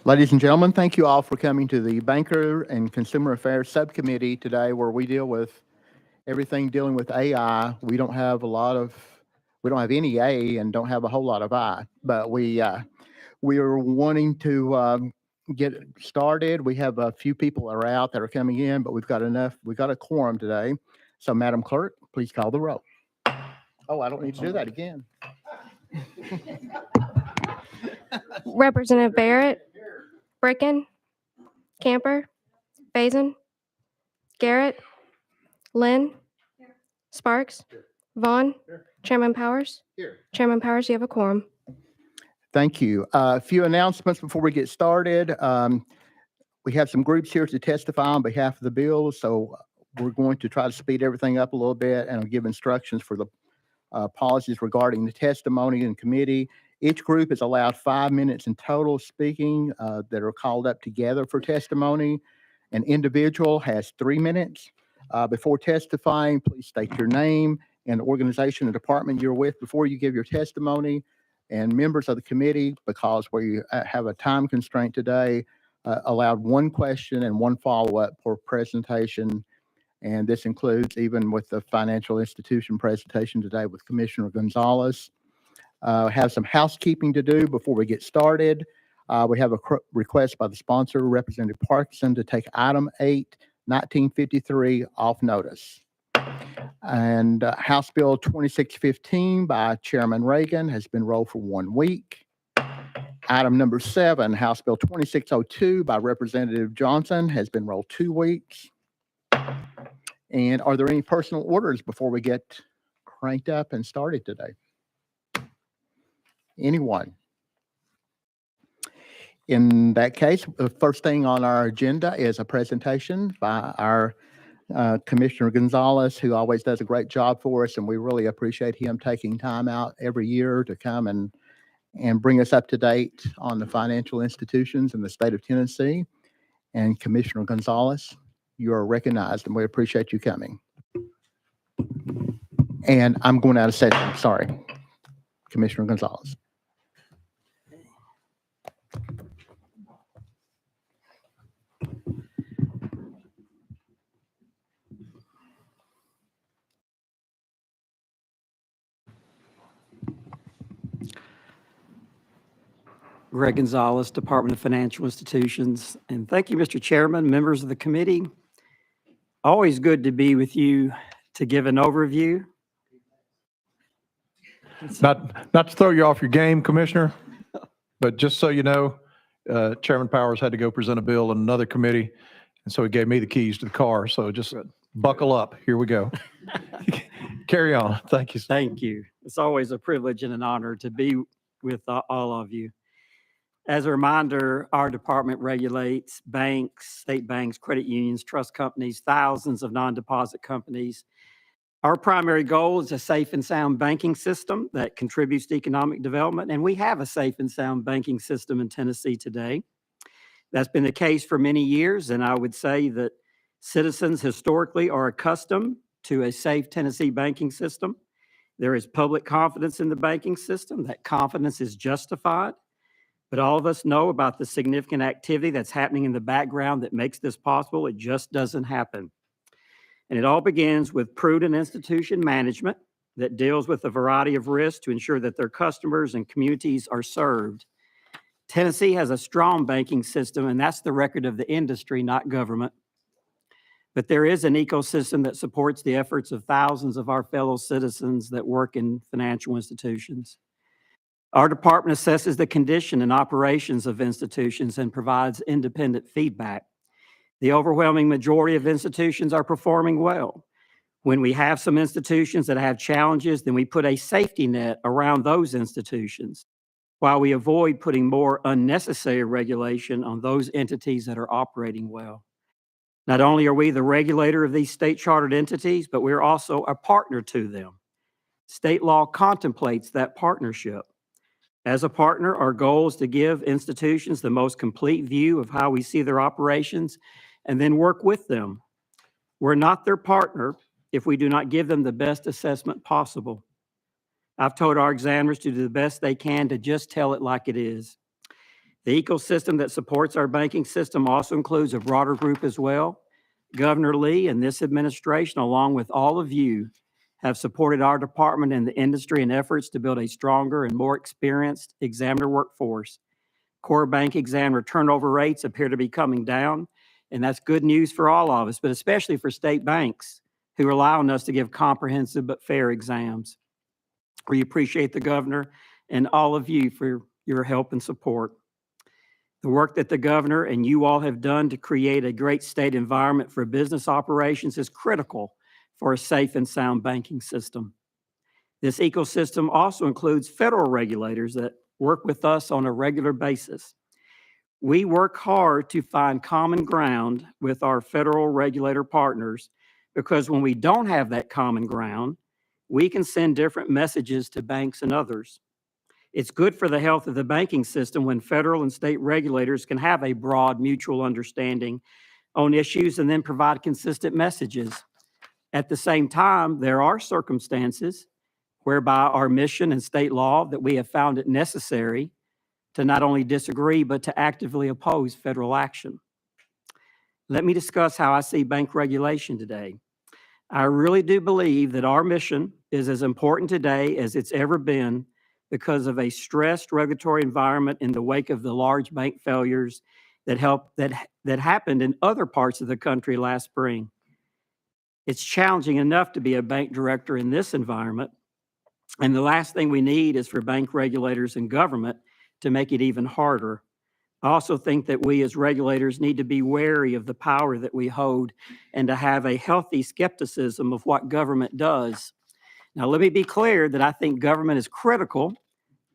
Ladies and gentlemen, thank you all for coming to the Banker and Consumer Affairs Subcommittee today, where we deal with everything dealing with AI. We don't have any A and don't have a whole lot of I, but we are wanting to get started. We have a few people are out that are coming in, but we've got a quorum today. So, Madam Clerk, please call the roll. Oh, I don't need to do that again. Representative Barrett, Bricken, Camper, Faison, Garrett, Lynn, Sparks, Vaughn, Chairman Powers. Here. Chairman Powers, you have a quorum. Thank you. A few announcements before we get started. We have some groups here to testify on behalf of the bill, so we're going to try to speed everything up a little bit and give instructions for the policies regarding the testimony in committee. Each group is allowed 5 minutes in total speaking that are called up together for testimony. An individual has 3 minutes. Before testifying, please state your name and the organization and department you're with before you give your testimony. And members of the committee, because we have a time constraint today, allowed one question and one follow-up per presentation. And this includes even with the financial institution presentation today with Commissioner Gonzalez. Have some housekeeping to do before we get started. We have a request by the sponsor, Representative Parkinson, to take item 8, 1953 off notice. And House Bill 2615 by Chairman Reagan has been rolled for 1 week. Item number 7, House Bill 2602 by Representative Johnson has been rolled 2 weeks. And are there any personal orders before we get cranked up and started today? Anyone? In that case, the first thing on our agenda is a presentation by our Commissioner Gonzalez, who always does a great job for us, and we really appreciate him taking time out every year to come and bring us up to date on the financial institutions in the state of Tennessee. And Commissioner Gonzalez, you are recognized, and we appreciate you coming. And I'm going out of session. Sorry, Commissioner Gonzalez. Greg Gonzalez, Department of Financial Institutions. And thank you, Mr. Chairman, members of the committee. Always good to be with you to give an overview. Not to throw you off your game, Commissioner, but just so you know, Chairman Powers had to go present a bill in another committee, and so he gave me the keys to the car. So just buckle up. Here we go. Carry on. Thank you. Thank you. It's always a privilege and an honor to be with all of you. As a reminder, our department regulates banks, state banks, credit unions, trust companies, thousands of non-deposit companies. Our primary goal is a safe and sound banking system that contributes to economic development, and we have a safe and sound banking system in Tennessee today. That's been the case for many years, and I would say that citizens historically are accustomed to a safe Tennessee banking system. There is public confidence in the banking system. That confidence is justified. But all of us know about the significant activity that's happening in the background that makes this possible. It just doesn't happen. And it all begins with prudent institution management that deals with a variety of risks to ensure that their customers and communities are served. Tennessee has a strong banking system, and that's the record of the industry, not government. But there is an ecosystem that supports the efforts of thousands of our fellow citizens that work in financial institutions. Our department assesses the condition and operations of institutions and provides independent feedback. The overwhelming majority of institutions are performing well. When we have some institutions that have challenges, then we put a safety net around those institutions while we avoid putting more unnecessary regulation on those entities that are operating well. Not only are we the regulator of these state chartered entities, but we're also a partner to them. State law contemplates that partnership. As a partner, our goal is to give institutions the most complete view of how we see their operations and then work with them. We're not their partner if we do not give them the best assessment possible. I've told our examiners to do the best they can to just tell it like it is. The ecosystem that supports our banking system also includes a broader group as well. Governor Lee and this administration, along with all of you, have supported our department and the industry in efforts to build a stronger and more experienced examiner workforce. Core bank examiner turnover rates appear to be coming down, and that's good news for all of us, but especially for state banks who rely on us to give comprehensive but fair exams. We appreciate the governor and all of you for your help and support. The work that the governor and you all have done to create a great state environment for business operations is critical for a safe and sound banking system. This ecosystem also includes federal regulators that work with us on a regular basis. We work hard to find common ground with our federal regulator partners because when we don't have that common ground, we can send different messages to banks and others. It's good for the health of the banking system when federal and state regulators can have a broad mutual understanding on issues and then provide consistent messages. At the same time, there are circumstances whereby our mission and state law that we have found it necessary to not only disagree, but to actively oppose federal action. Let me discuss how I see bank regulation today. I really do believe that our mission is as important today as it's ever been because of a stressed regulatory environment in the wake of the large bank failures that happened in other parts of the country last spring. It's challenging enough to be a bank director in this environment, and the last thing we need is for bank regulators and government to make it even harder. I also think that we as regulators need to be wary of the power that we hold and to have a healthy skepticism of what government does. Now, let me be clear that I think government is critical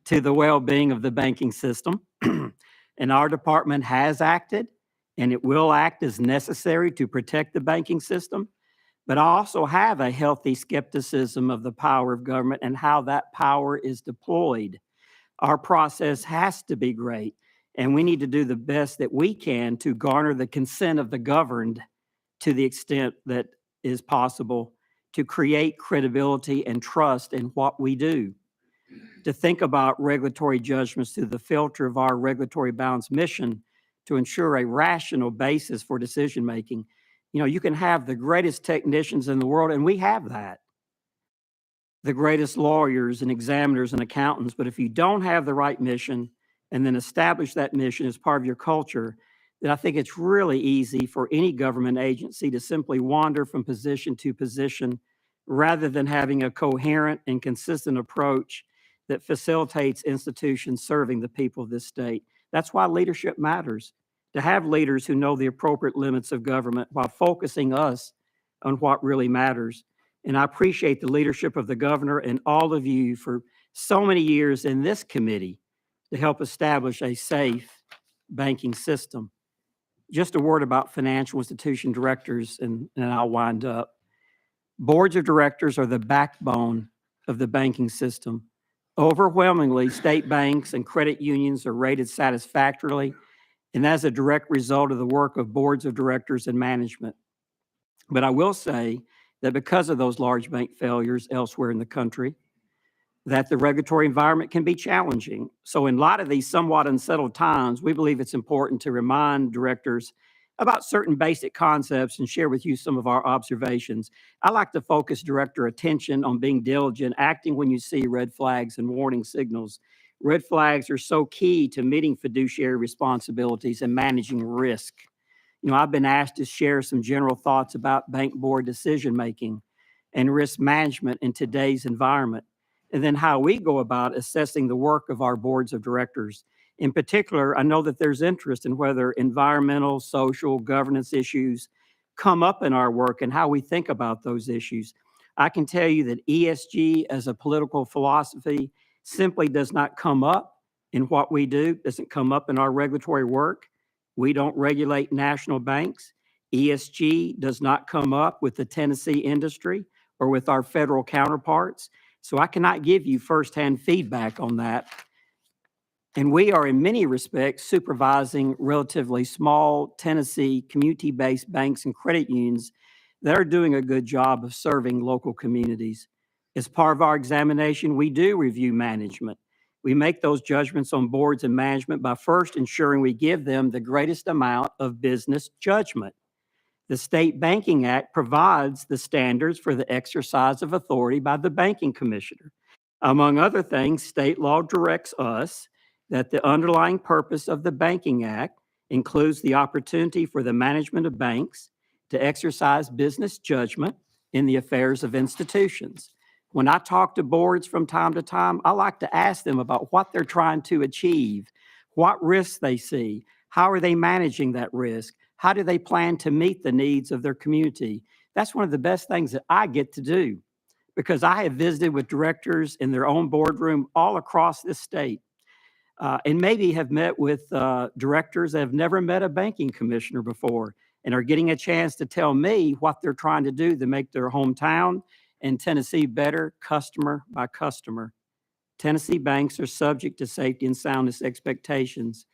to the well-being of the banking system, and our department has acted, and it will act as necessary to protect the banking system. But I also have a healthy skepticism of the power of government and how that power is deployed. Our process has to be great, and we need to do the best that we can to garner the consent of the governed to the extent that is possible to create credibility and trust in what we do. To think about regulatory judgments through the filter of our regulatory balance mission to ensure a rational basis for decision-making. You know, you can have the greatest technicians in the world, and we have that. The greatest lawyers and examiners and accountants, but if you don't have the right mission and then establish that mission as part of your culture, then I think it's really easy for any government agency to simply wander from position to position rather than having a coherent and consistent approach that facilitates institutions serving the people of this state. That's why leadership matters, to have leaders who know the appropriate limits of government while focusing us on what really matters. And I appreciate the leadership of the governor and all of you for so many years in this committee to help establish a safe banking system. Just a word about financial institution directors, and I'll wind up. Boards of directors are the backbone of the banking system. Overwhelmingly, state banks and credit unions are rated satisfactorily, and that's a direct result of the work of boards of directors and management. But I will say that because of those large bank failures elsewhere in the country, that the regulatory environment can be challenging. So in light of these somewhat unsettled times, we believe it's important to remind directors about certain basic concepts and share with you some of our observations. I like to focus director attention on being diligent, acting when you see red flags and warning signals. Red flags are so key to meeting fiduciary responsibilities and managing risk. You know, I've been asked to share some general thoughts about bank board decision-making and risk management in today's environment, and then how we go about assessing the work of our boards of directors. In particular, I know that there's interest in whether environmental, social, governance issues come up in our work and how we think about those issues. I can tell you that ESG as a political philosophy simply does not come up in what we do, doesn't come up in our regulatory work. We don't regulate national banks. ESG does not come up with the Tennessee industry or with our federal counterparts. So I cannot give you firsthand feedback on that. And we are in many respects supervising relatively small Tennessee community-based banks and credit unions that are doing a good job of serving local communities. As part of our examination, we do review management. We make those judgments on boards and management by first ensuring we give them the greatest amount of business judgment. The State Banking Act provides the standards for the exercise of authority by the banking commissioner. Among other things, state law directs us that the underlying purpose of the Banking Act includes the opportunity for the management of banks to exercise business judgment in the affairs of institutions. When I talk to boards from time to time, I like to ask them about what they're trying to achieve, what risks they see, how are they managing that risk, how do they plan to meet the needs of their community. That's one of the best things that I get to do, because I have visited with directors in their own boardroom all across this state, and maybe have met with directors that have never met a banking commissioner before and are getting a chance to tell me what they're trying to do to make their hometown and Tennessee better, customer by customer. Tennessee banks are subject to safety and soundness expectations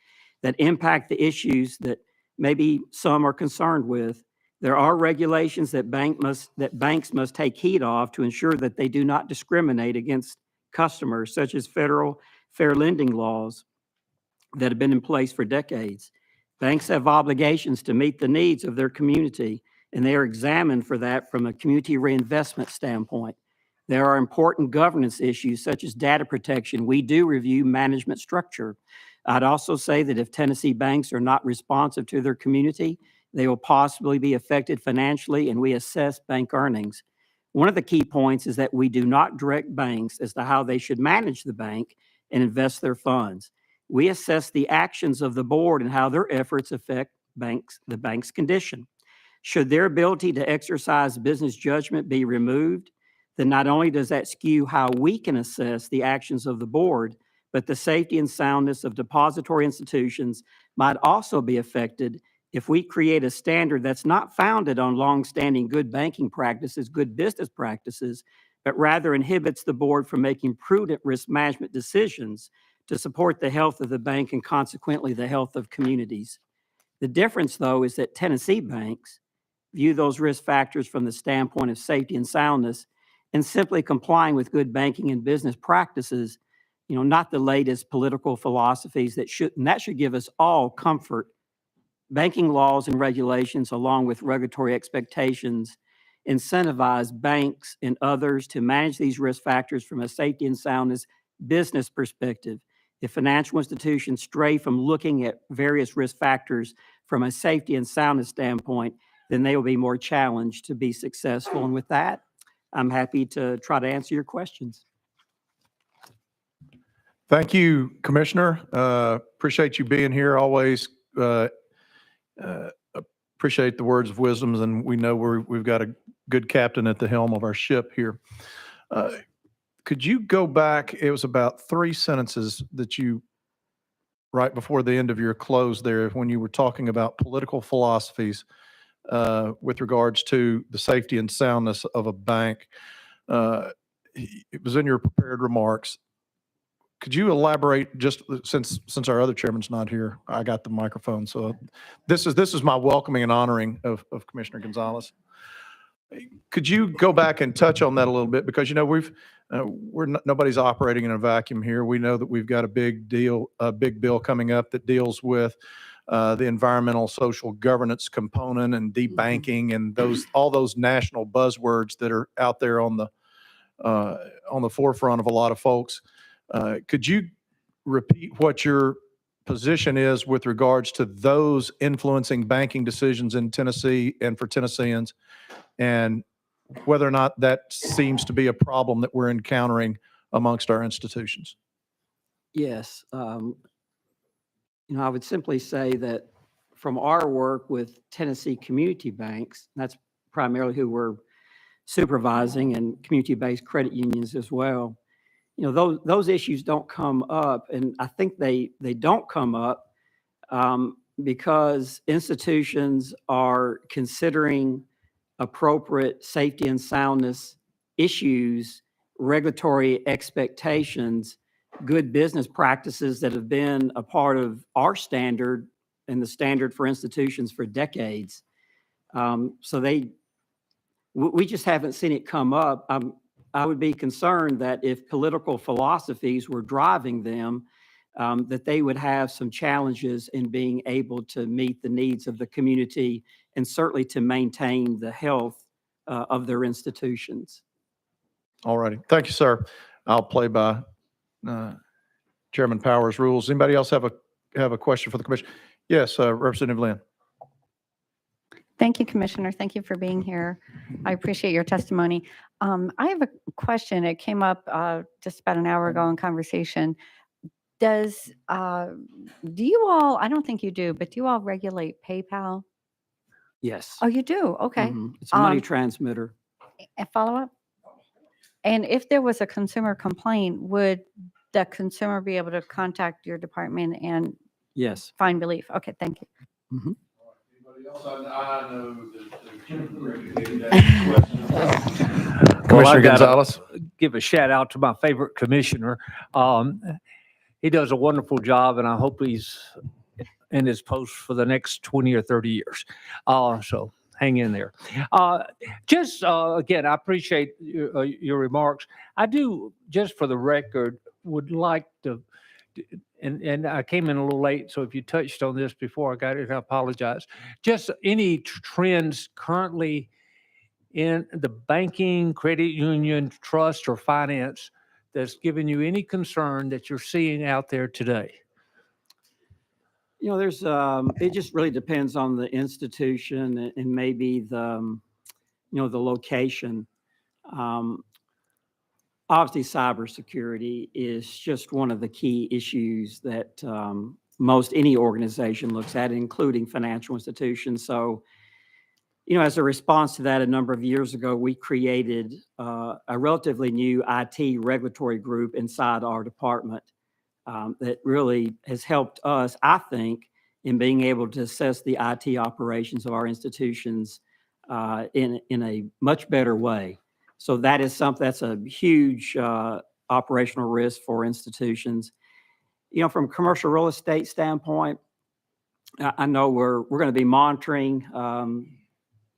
that impact the issues that maybe some are concerned with. There are regulations that banks must take heed of to ensure that they do not discriminate against customers, such as federal fair lending laws that have been in place for decades. Banks have obligations to meet the needs of their community, and they are examined for that from a community reinvestment standpoint. There are important governance issues such as data protection. We do review management structure. I'd also say that if Tennessee banks are not responsive to their community, they will possibly be affected financially, and we assess bank earnings. One of the key points is that we do not direct banks as to how they should manage the bank and invest their funds. We assess the actions of the board and how their efforts affect the bank's condition. Should their ability to exercise business judgment be removed, then not only does that skew how we can assess the actions of the board, but the safety and soundness of depository institutions might also be affected if we create a standard that's not founded on longstanding good banking practices, good business practices, but rather inhibits the board from making prudent risk management decisions to support the health of the bank and consequently the health of communities. The difference, though, is that Tennessee banks view those risk factors from the standpoint of safety and soundness and simply complying with good banking and business practices, not the latest political philosophies that should give us all comfort. Banking laws and regulations, along with regulatory expectations, incentivize banks and others to manage these risk factors from a safety and soundness business perspective. If financial institutions stray from looking at various risk factors from a safety and soundness standpoint, then they will be more challenged to be successful. And with that, I'm happy to try to answer your questions. Thank you, Commissioner. Appreciate you being here. Always appreciate the words of wisdom, and we know we've got a good captain at the helm of our ship here. Could you go back? It was about 3 sentences that you, right before the end of your close there, when you were talking about political philosophies with regards to the safety and soundness of a bank. It was in your prepared remarks. Could you elaborate, just since our other chairman's not here? I got the microphone, so this is my welcoming and honoring of Commissioner Gonzalez. Could you go back and touch on that a little bit? Because nobody's operating in a vacuum here. We know that we've got a big bill coming up that deals with the environmental social governance component and debanking and all those national buzzwords that are out there on the forefront of a lot of folks. Could you repeat what your position is with regards to those influencing banking decisions in Tennessee and for Tennesseans, and whether or not that seems to be a problem that we're encountering amongst our institutions? Yes. I would simply say that from our work with Tennessee community banks, that's primarily who we're supervising, and community-based credit unions as well. Those issues don't come up, and I think they don't come up because institutions are considering appropriate safety and soundness issues, regulatory expectations, good business practices that have been a part of our standard and the standard for institutions for decades. So we just haven't seen it come up. I would be concerned that if political philosophies were driving them, that they would have some challenges in being able to meet the needs of the community and certainly to maintain the health of their institutions. All righty. Thank you, sir. I'll play by Chairman Powers' rules. Anybody else have a question for the commission? Yes, Representative Lynn. Thank you, Commissioner. Thank you for being here. I appreciate your testimony. I have a question. It came up just about an hour ago in conversation. Do you all, I don't think you do, but do you all regulate PayPal? Yes. Oh, you do? Okay. Mhm. It's a money Um, transmitter. A follow-up? And if there was a consumer complaint, would the consumer be able to contact your department and Yes. find relief? Okay, thank you. Anybody else? I know Well, Commissioner I gotta Gonzalez. give a shout out to my favorite commissioner. He does a wonderful job, and I hope he's in his post for the next 20 or 30 years. So hang in there. Again, I appreciate your remarks. I do, just for the record, would like to, and I came in a little late, so if you touched on this before I got it, I apologize. Just any trends currently in the banking, credit union, trust, or finance that's given you any concern that you're seeing out there today? You know, there's, it just really depends on the institution and maybe the, the location. Obviously, cybersecurity is just one of the key issues that most any organization looks at, including financial institutions. So, as a response to that, a number of years ago, we created a relatively new IT regulatory group inside our department that really has helped us, I think, in being able to assess the IT operations of our institutions in a much better way. So that is something that's a huge operational risk for institutions. From a commercial real estate standpoint, I know we're going to be monitoring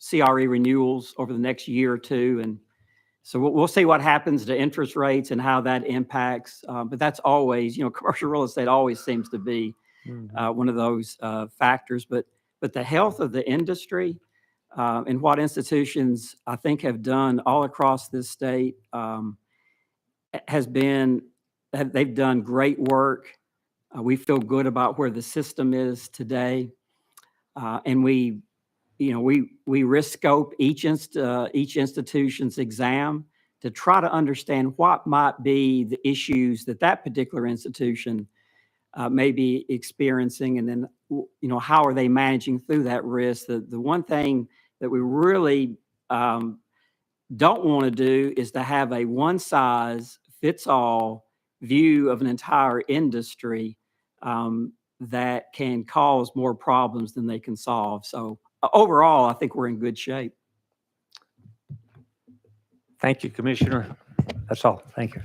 CRE renewals over the next year or two. And so we'll see what happens to interest rates and how that impacts. But that's always, commercial real estate always seems to be one of those factors. But the health of the industry and what institutions, I think, have done all across this state they've done great work. We feel good about where the system is today. And we risk scope each institution's exam to try to understand what might be the issues that particular institution may be experiencing, and then how are they managing through that risk. The one thing that we really don't want to do is to have a one-size-fits-all view of an entire industry that can cause more problems than they can solve. So overall, I think we're in good shape. Thank you, Commissioner. That's all. Thank you.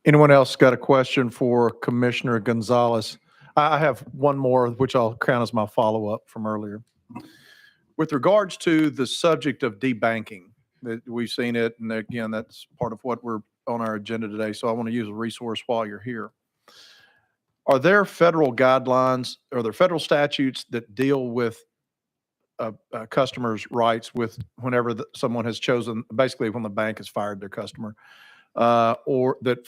Anyone else got a question for Commissioner Gonzalez? I have one more, which I'll count as my follow-up from earlier. With regards to the subject of debanking, that we've seen it, and again, that's part of what we're on our agenda today, so I want to use a resource while you're here. Are there federal guidelines, are there federal statutes that deal with a customer's rights with whenever someone has chosen, basically when the bank has fired their customer, or that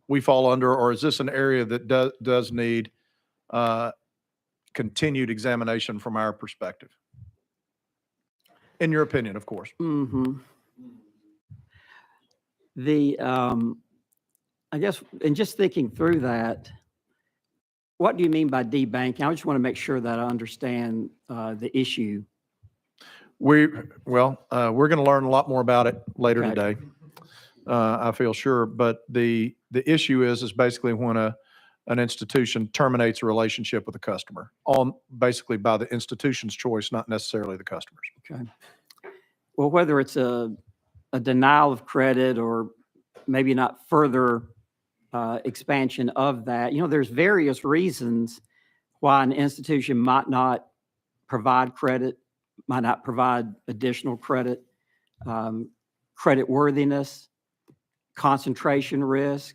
we fall under, or is this an area that does need continued examination from our perspective? In your opinion, of course. Mm-hmm. I guess, and just thinking through that, what do you mean by debanking? I just want to make sure that I understand the issue. We're going to learn a lot more about it later Okay. today. I feel sure, but the issue is basically when an institution terminates a relationship with a customer basically by the institution's choice, not necessarily the customer's. Okay. Well, whether it's a denial of credit or maybe not further expansion of that, there's various reasons why an institution might not provide credit, might not provide additional credit, credit worthiness. concentration risk.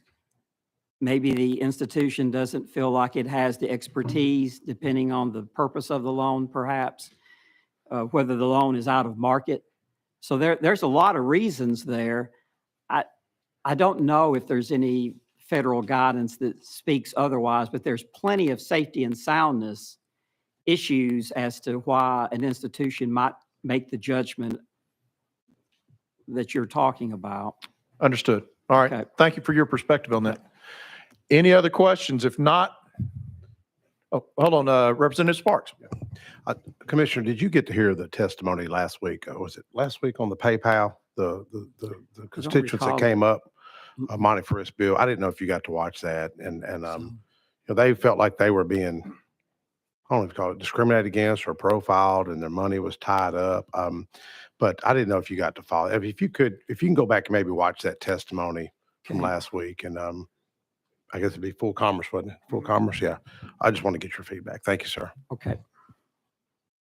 Maybe the institution doesn't feel like it has the expertise, depending on the purpose of the loan, perhaps, whether the loan is out of market. So there's a lot of reasons there. I don't know if there's any federal guidance that speaks otherwise, but there's plenty of safety and soundness issues as to why an institution might make the judgment that you're talking about. Understood. All right. Okay. Thank you for your perspective on that. Any other questions? If not, oh, hold on, Representative Sparks. Commissioner, did you get to hear the testimony last week? Was it last week on the PayPal? The constituents recall that came up, Monty for this bill. I didn't know if you got to watch that, and you know, they felt like they were being, I don't know if you call it discriminated against or profiled, and their money was tied up. But I didn't know if you got to follow. If you can go back and maybe watch that testimony from Okay. last week, and I guess it'd be full commerce, wasn't it? Full commerce, yeah. I just want to get your feedback. Thank you, sir. Okay.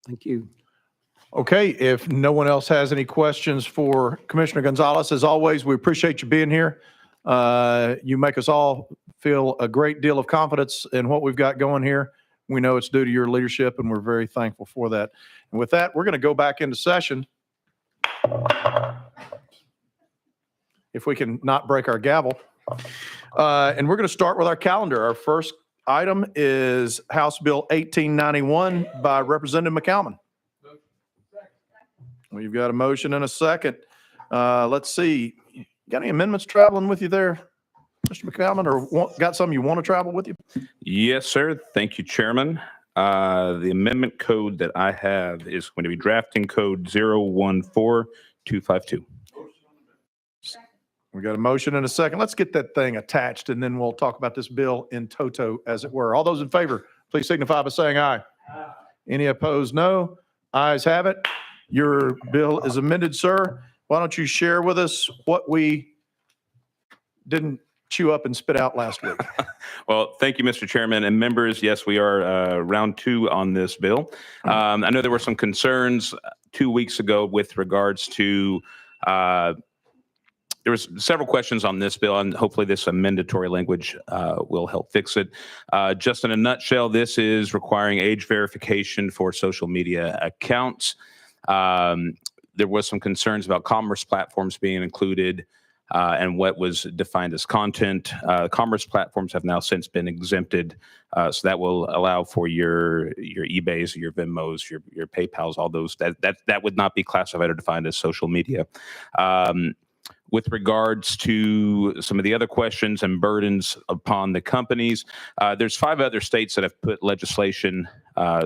Thank you. Okay, if no one else has any questions for Commissioner Gonzalez, as always, we appreciate you being here. You make us all feel a great deal of confidence in what we've got going here. We know it's due to your leadership, and we're very thankful for that. And with that, we're going to go back into session. If we can not break our gavel. And we're going to start with our calendar. Our first item is House Bill 1891 by Representative McCalman. We've got a motion and a second. Let's see. You got any amendments traveling with you there, Mr. McCalman, or got some you want to travel with you? Yes, sir. Thank you, Chairman. The amendment code that I have is going to be drafting code 014252. We got a motion and a second. Let's get that thing attached, and then we'll talk about this bill in toto, as it were. All those in favor, please signify by saying aye. Aye. Any opposed, no. Ayes have it. Your bill is amended, sir. Why don't you share with us what we didn't chew up and spit out last week? Well, thank you, Mr. Chairman and members. Yes, we are round two on this bill. I know there were some concerns 2 weeks ago with regards to there was several questions on this bill, and hopefully this amendatory language will help fix it. Just in a nutshell, this is requiring age verification for social media accounts. There was some concerns about commerce platforms being included and what was defined as content. Commerce platforms have now since been exempted, so that will allow for your eBays, your Venmos, your PayPals, all those that would not be classified or defined as social media. With regards to some of the other questions and burdens upon the companies, there's 5 other states that have put legislation,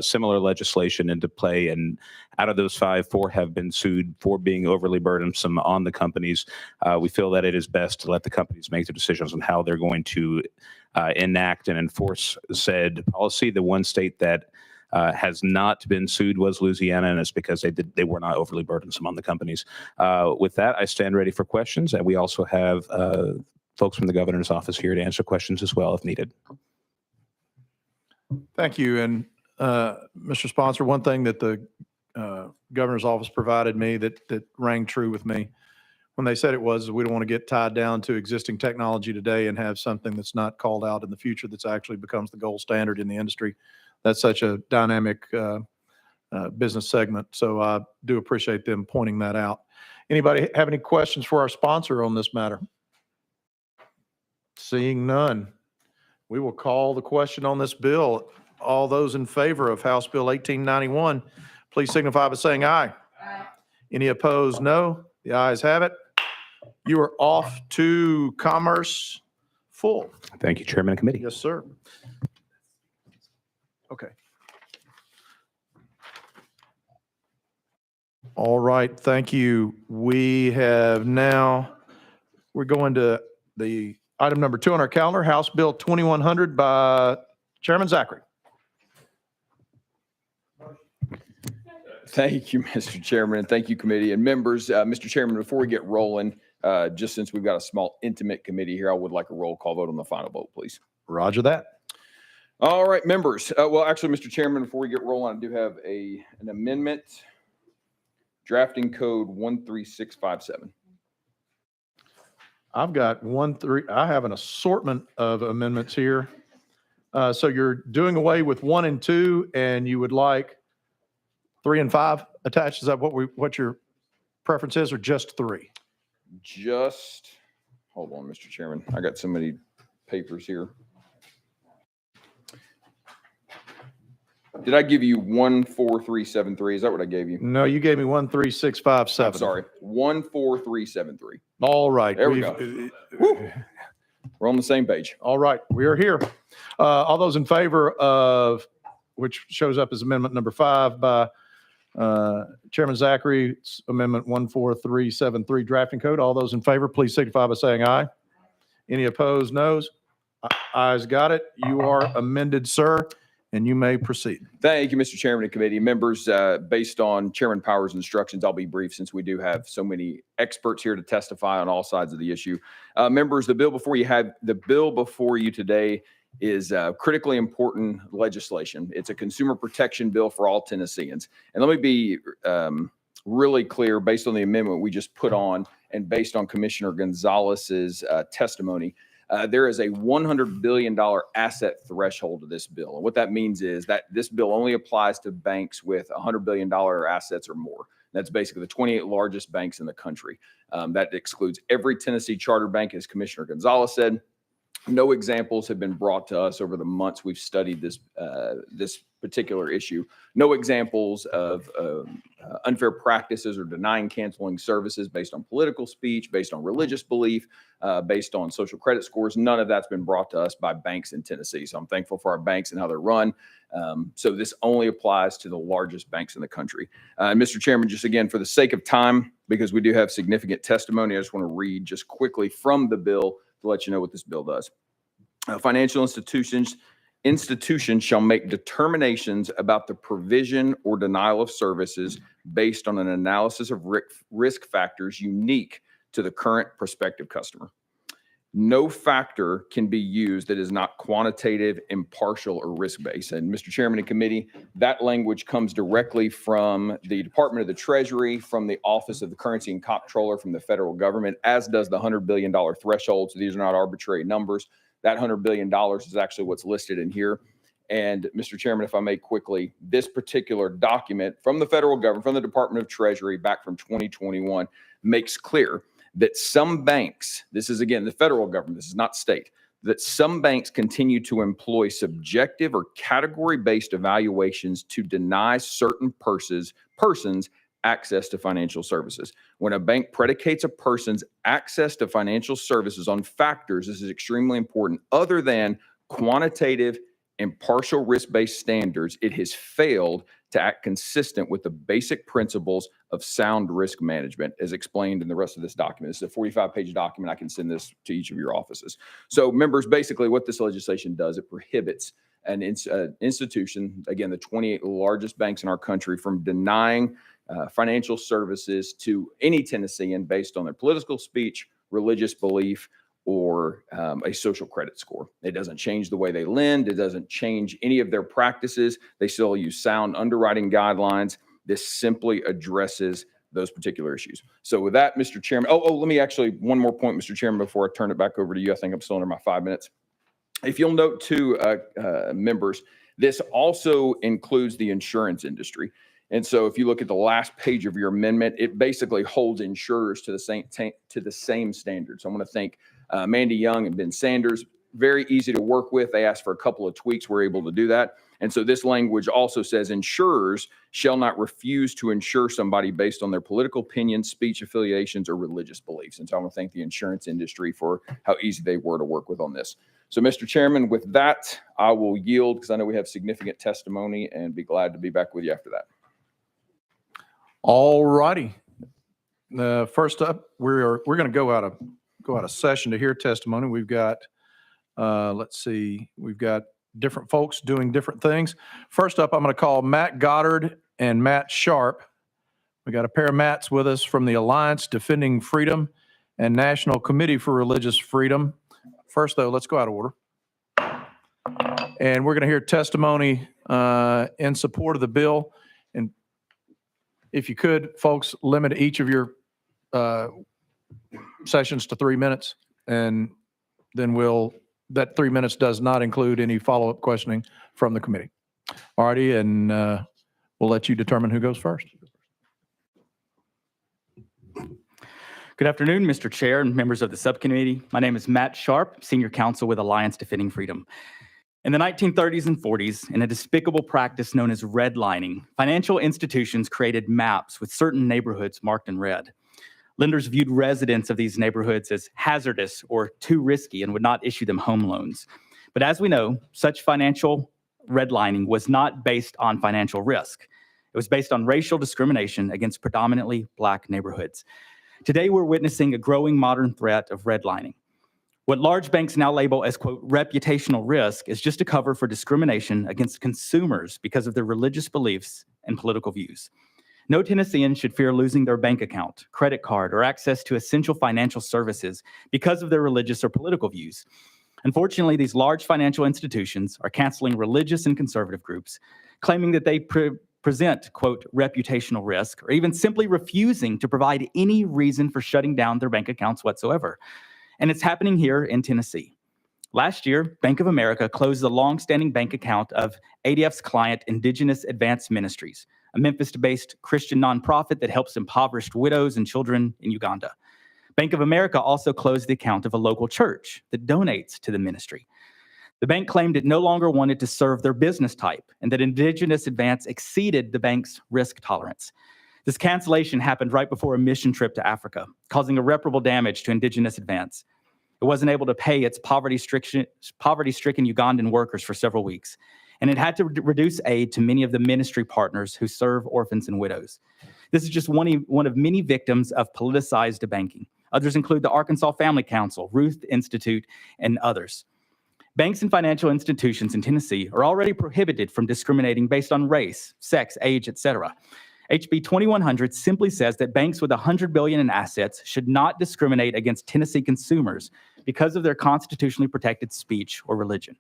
similar legislation into play, and out of those 5, 4 have been sued for being overly burdensome on the companies. We feel that it is best to let the companies make the decisions on how they're going to enact and enforce said policy. The one state that has not been sued was Louisiana, and it's because they were not overly burdensome on the companies. With that, I stand ready for questions, and we also have folks from the governor's office here to answer questions as well if needed. Thank you. And Mr. Sponsor, one thing that the governor's office provided me that rang true with me when they said it was, we don't want to get tied down to existing technology today and have something that's not called out in the future that's actually becomes the gold standard in the industry. That's such a dynamic business segment. So I do appreciate them pointing that out. Anybody have any questions for our sponsor on this matter? Seeing none, we will call the question on this bill. All those in favor of House Bill 1891, please signify by saying aye. Aye. Any opposed, no. The ayes have it. You are off to Commerce full. Thank you, Chairman and Committee. Yes, sir. Okay. All right, thank you. We're going to the item number 2 on our calendar, House Bill 2100 by Chairman Zachary. Thank you, Mr. Chairman, and thank you, committee and members. Mr. Chairman, before we get rolling, just since we've got a small, intimate committee here, I would like a roll call vote on the final vote, please. Roger that. All right, members. Well, actually, Mr. Chairman, before we get rolling, I do have an amendment, drafting code 13657. I've got I have an assortment of amendments here. So you're doing away with 1 and 2, and you would like 3 and 5 attached? Is that what your preference is, or just 3? Just, hold on, Mr. Chairman. I got so many papers here. Did I give you 14373? Is that what I gave you? No, you gave me 1, 3, 6, 5, I'm 7. sorry. 14373. All right. There we go. We're on the same page. All right, we are here. All those in favor of, which shows up as amendment number 5 by Chairman Zachary, it's amendment 14373 drafting code. All those in favor, please signify by saying aye. Any opposed, noes? Ayes got it. You are amended, sir, and you may proceed. Thank you, Mr. Chairman and committee members. Based on Chairman Powers' instructions, I'll be brief since we do have so many experts here to testify on all sides of the issue. Members, the bill before you today is critically important legislation. It's a consumer protection bill for all Tennesseans. And let me be really clear, based on the amendment we just put on and based on Commissioner Gonzalez's testimony, there is a $100 billion asset threshold to this bill. And what that means is that this bill only applies to banks with $100 billion assets or more. That's basically the 28 largest banks in the country. That excludes every Tennessee charter bank, as Commissioner Gonzalez said. No examples have been brought to us over the months we've studied this particular issue. No examples of unfair practices or denying canceling services based on political speech, based on religious belief, based on social credit scores. None of that's been brought to us by banks in Tennessee. So I'm thankful for our banks and how they're run. So this only applies to the largest banks in the country. Mr. Chairman, just again, for the sake of time, because we do have significant testimony, I just want to read just quickly from the bill to let you know what this bill does. Financial institutions shall make determinations about the provision or denial of services based on an analysis of risk factors unique to the current prospective customer. No factor can be used that is not quantitative, impartial, or risk-based. And Mr. Chairman and committee, that language comes directly from the Department of the Treasury, from the Office of the Currency and Comptroller, from the federal government, as does the $100 billion threshold. So these are not arbitrary numbers. That $100 billion is actually what's listed in here. And Mr. Chairman, if I may quickly, this particular document from the federal government, from the Department of Treasury back from 2021, makes clear that some banks, this is again the federal government, this is not state, that some banks continue to employ subjective or category-based evaluations to deny certain persons access to financial services. When a bank predicates a person's access to financial services on factors, this is extremely important, other than quantitative, impartial, risk-based standards, it has failed to act consistent with the basic principles of sound risk management, as explained in the rest of this document. It's a 45-page document. I can send this to each of your offices. So members, basically what this legislation does, it prohibits an institution, again, the 28 largest banks in our country, from denying financial services to any Tennessean based on their political speech, religious belief, or a social credit score. It doesn't change the way they lend. It doesn't change any of their practices. They still use sound underwriting guidelines. This simply addresses those particular issues. So with that, Mr. Chairman, let me actually, one more point, Mr. Chairman, before I turn it back over to you. I think I'm still under my 5 minutes. If you'll note too, members, this also includes the insurance industry. And so if you look at the last page of your amendment, it basically holds insurers to the same standards. So I want to thank Mandy Young and Ben Sanders. Very easy to work with. They asked for a couple of tweaks. We're able to do that. And so this language also says insurers shall not refuse to insure somebody based on their political opinions, speech affiliations, or religious beliefs. And so I want to thank the insurance industry for how easy they were to work with on this. So Mr. Chairman, with that, I will yield because I know we have significant testimony and be glad to be back with you after that. All righty. First up, we're going to go out of session to hear testimony. We've got, we've got different folks doing different things. First up, I'm going to call Matt Goddard and Matt Sharp. We got a pair of Matts with us from the Alliance Defending Freedom and National Committee for Religious Freedom. First, though, let's go out of order. And we're going to hear testimony in support of the bill. And if you could, folks, limit each of your sessions to 3 minutes. and then that 3 minutes does not include any follow-up questioning from the committee. All righty, and we'll let you determine who goes first. Good afternoon, Mr. Chair and members of the subcommittee. My name is Matt Sharp, Senior Counsel with Alliance Defending Freedom. In the 1930s and 40s, in a despicable practice known as redlining, financial institutions created maps with certain neighborhoods marked in red. Lenders viewed residents of these neighborhoods as hazardous or too risky and would not issue them home loans. But as we know, such financial redlining was not based on financial risk. It was based on racial discrimination against predominantly Black neighborhoods. Today, we're witnessing a growing modern threat of redlining. What large banks now label as, quote, reputational risk is just a cover for discrimination against consumers because of their religious beliefs and political views. No Tennessean should fear losing their bank account, credit card, or access to essential financial services because of their religious or political views. Unfortunately, these large financial institutions are canceling religious and conservative groups, claiming that they present, quote, reputational risk, or even simply refusing to provide any reason for shutting down their bank accounts whatsoever. And it's happening here in Tennessee. Last year, Bank of America closed the longstanding bank account of ADF's client, Indigenous Advanced Ministries, a Memphis-based Christian nonprofit that helps impoverished widows and children in Uganda. Bank of America also closed the account of a local church that donates to the ministry. The bank claimed it no longer wanted to serve their business type and that Indigenous Advance exceeded the bank's risk tolerance. This cancellation happened right before a mission trip to Africa, causing irreparable damage to Indigenous Advance. It wasn't able to pay its poverty-stricken Ugandan workers for several weeks, and it had to reduce aid to many of the ministry partners who serve orphans and widows. This is just one of many victims of politicized banking. Others include the Arkansas Family Council, Ruth Institute, and others. Banks and financial institutions in Tennessee are already prohibited from discriminating based on race, sex, age, etc. HB 2100 simply says that banks with $100 billion in assets should not discriminate against Tennessee consumers because of their constitutionally protected speech or religion.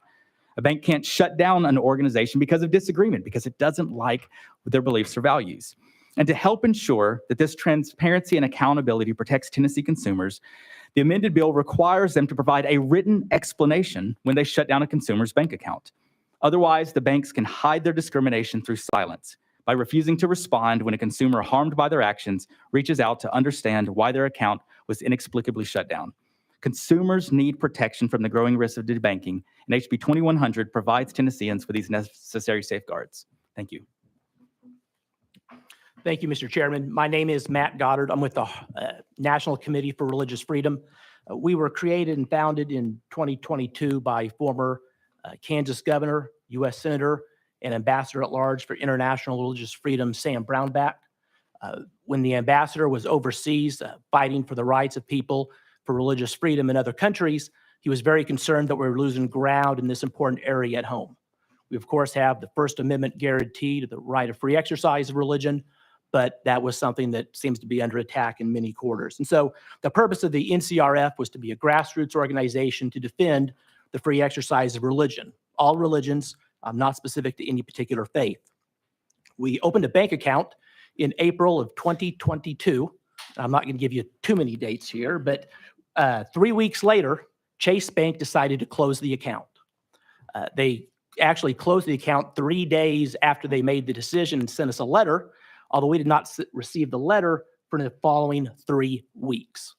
A bank can't shut down an organization because of disagreement, because it doesn't like their beliefs or values. And to help ensure that this transparency and accountability protects Tennessee consumers, the amended bill requires them to provide a written explanation when they shut down a consumer's bank account. Otherwise, the banks can hide their discrimination through silence by refusing to respond when a consumer harmed by their actions reaches out to understand why their account was inexplicably shut down. Consumers need protection from the growing risk of debanking, and HB 2100 provides Tennesseans with these necessary safeguards. Thank you. Thank you, Mr. Chairman. My name is Matt Goddard. I'm with the National Committee for Religious Freedom. We were created and founded in 2022 by former Kansas Governor, U.S. Senator, and Ambassador at Large for International Religious Freedom, Sam Brownback. When the ambassador was overseas fighting for the rights of people for religious freedom in other countries, he was very concerned that we were losing ground in this important area at home. We, of course, have the First Amendment guarantee to the right of free exercise of religion, but that was something that seems to be under attack in many quarters. And so the purpose of the NCRF was to be a grassroots organization to defend the free exercise of religion, all religions, not specific to any particular faith. We opened a bank account in April of 2022. I'm not going to give you too many dates here, but 3 weeks later, Chase Bank decided to close the account. They actually closed the account 3 days after they made the decision and sent us a letter, although we did not receive the letter for the following 3 weeks.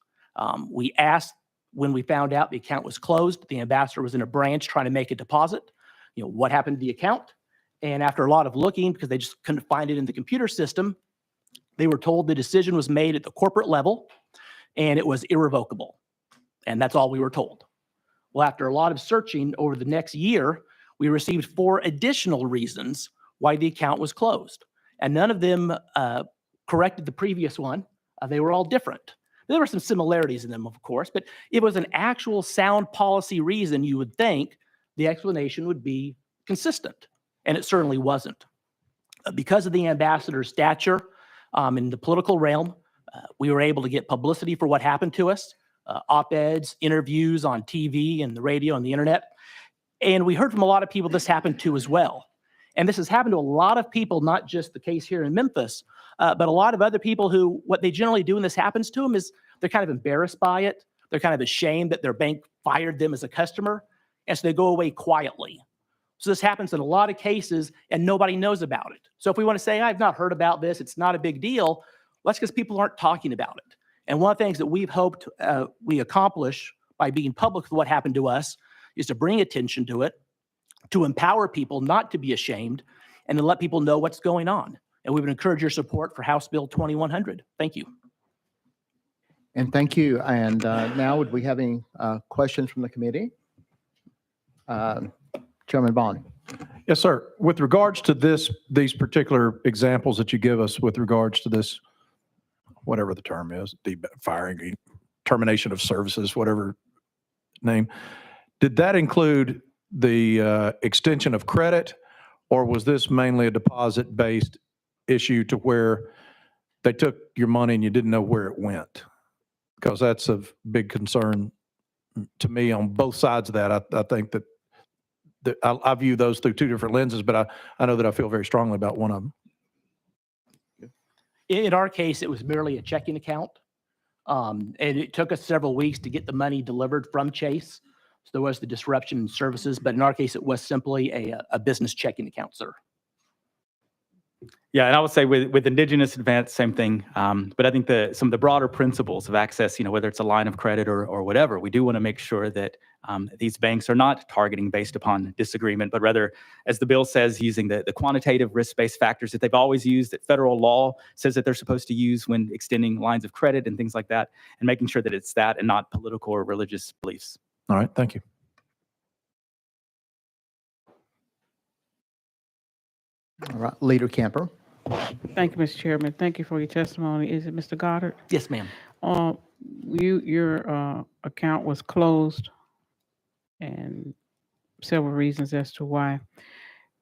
We asked when we found out the account was closed, the ambassador was in a branch trying to make a deposit. What happened to the account? And after a lot of looking, because they just couldn't find it in the computer system, they were told the decision was made at the corporate level and it was irrevocable. And that's all we were told. Well, after a lot of searching over the next year, we received 4 additional reasons why the account was closed. And none of them corrected the previous one. They were all different. There were some similarities in them, of course, but it was an actual sound policy reason. You would think the explanation would be consistent, and it certainly wasn't. Because of the ambassador's stature in the political realm, we were able to get publicity for what happened to us, op-eds, interviews on TV and the radio and the internet. And we heard from a lot of people this happened to as well. And this has happened to a lot of people, not just the case here in Memphis, but a lot of other people who, what they generally do when this happens to them is they're kind of embarrassed by it. They're kind of ashamed that their bank fired them as a customer, and so they go away quietly. So this happens in a lot of cases, and nobody knows about it. So if we want to say, I've not heard about this, it's not a big deal, well, that's because people aren't talking about it. And one of the things that we've hoped we accomplish by being public with what happened to us is to bring attention to it, to empower people not to be ashamed, and to let people know what's going on. And we would encourage your support for House Bill 2100. Thank you. And thank you. And now would we have any questions from the committee? Chairman Bond. Yes, sir. With regards to these particular examples that you give us with regards to this, whatever the term is, firing, termination of services, whatever name, did that include the extension of credit, or was this mainly a deposit-based issue to where they took your money and you didn't know where it went? Because that's a big concern to me on both sides of that. I think that I view those through two different lenses, but I know that I feel very strongly about one of them. In our case, it was merely a checking account. And it took us several weeks to get the money delivered from Chase. So there was the disruption in services, but in our case, it was simply a business checking account, sir. Yeah, and I would say with Indigenous Advance, same thing. But I think some of the broader principles of access, whether it's a line of credit or whatever, we do want to make sure that these banks are not targeting based upon disagreement, but rather, as the bill says, using the quantitative risk-based factors that they've always used, that federal law says that they're supposed to use when extending lines of credit and things like that, and making sure that it's that and not political or religious beliefs. All right, thank you. All right, Leader Camper. Thank you, Mr. Chairman. Thank you for your testimony. Is it Mr. Goddard? Yes, ma'am. Your account was closed, and several reasons as to why.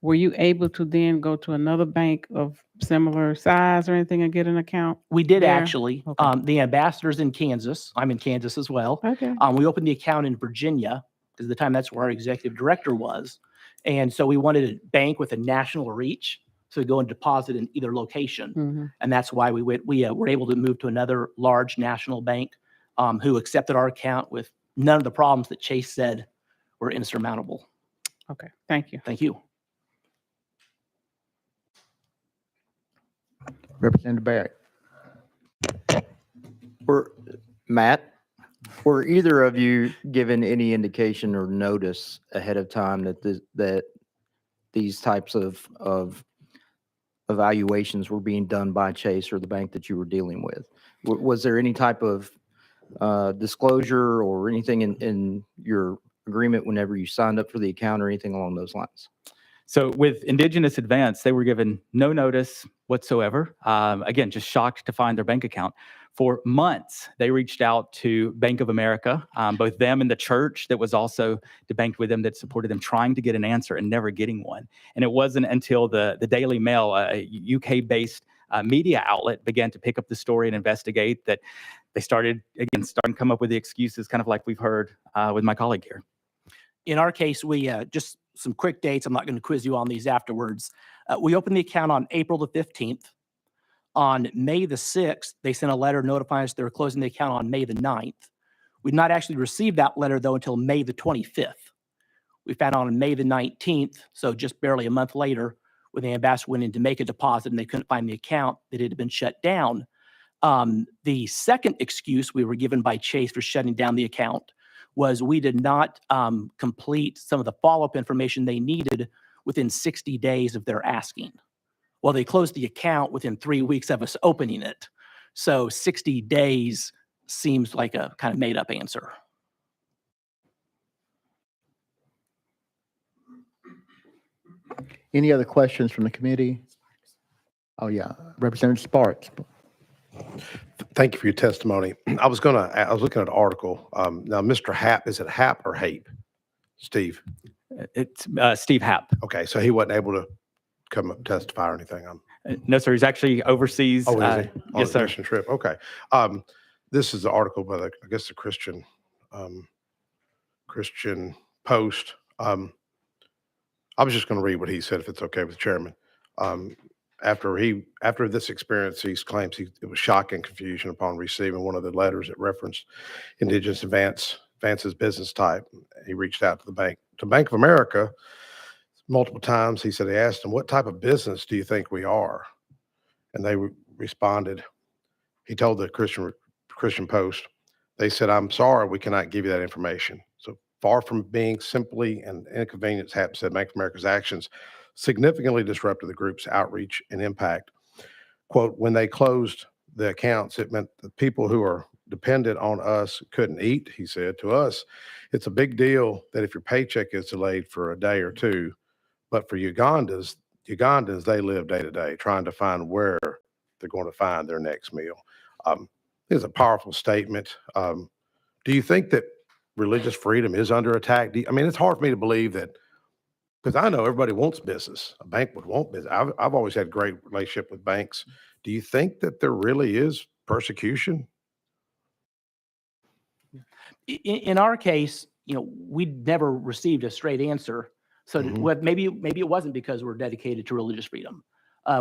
Were you able to then go to another bank of similar size or anything and get an account? We did there? actually. Okay. The ambassador's in Kansas. I'm in Kansas as well. Okay. We opened the account in Virginia because at the time that's where our executive director was. And so we wanted a bank with a national reach. So we go and deposit in either location. Mhm. And that's why we were able to move to another large national bank who accepted our account with none of the problems that Chase said were insurmountable. Okay. Thank you. Thank you. Representative Barrett. Matt, were either of you given any indication or notice ahead of time that these types of evaluations were being done by Chase or the bank that you were dealing with? Was there any type of disclosure or anything in your agreement whenever you signed up for the account or anything along those lines? So with Indigenous Advance, they were given no notice whatsoever. Again, just shocked to find their bank account. For months, they reached out to Bank of America, both them and the church that was also debanked with them that supported them, trying to get an answer and never getting one. And it wasn't until the Daily Mail, a UK-based media outlet, began to pick up the story and investigate that they started to come up with the excuses, kind of like we've heard with my colleague here. In our case, we just some quick dates. I'm not going to quiz you on these afterwards. We opened the account on April the 15th. On May the 6th, they sent a letter notifying us they were closing the account on May the 9th. We'd not actually received that letter, though, until May the 25th. We found out on May the 19th, so just barely a month later, when the ambassador went in to make a deposit and they couldn't find the account, that it had been shut down. The second excuse we were given by Chase for shutting down the account was we did not complete some of the follow-up information they needed within 60 days of their asking. Well, they closed the account within 3 weeks of us opening it. So 60 days seems like a kind of made-up answer. Any other questions from the committee? Oh, yeah. Representative Sparks. Thank you for your testimony. I was looking at an article. Now, Mr. Happ, is it Happ or Hape? Steve? It's Steve Happ. Okay, so he wasn't able to come up and testify or anything. No, sir. He's actually overseas. Oh, is he? On Yes, a sir. mission trip. Okay. This is the article by I guess the Christian Post. I was just going to read what he said, if it's okay with the chairman. after this experience, he claims it was shock and confusion upon receiving one of the letters that referenced Indigenous Advance's business type. He reached out to Bank of America multiple times. He said, he asked them, what type of business do you think we are? And they responded, he told the Christian Post, they said, I'm sorry, we cannot give you that information. So far from being simply an inconvenience, Happ said Bank of America's actions significantly disrupted the group's outreach and impact. Quote, when they closed the accounts, it meant the people who are dependent on us couldn't eat, he said. To us, it's a big deal that if your paycheck is delayed for a day or two, but for Ugandans, they live day to day trying to find where they're going to find their next meal. It's a powerful statement. Do you think that religious freedom is under attack? I mean, it's hard for me to believe that, because I know everybody wants business. A bank would want business. I've always had a great relationship with banks. Do you think that there really is persecution? In our case, we never received a straight answer. So maybe it wasn't because we're dedicated to religious freedom.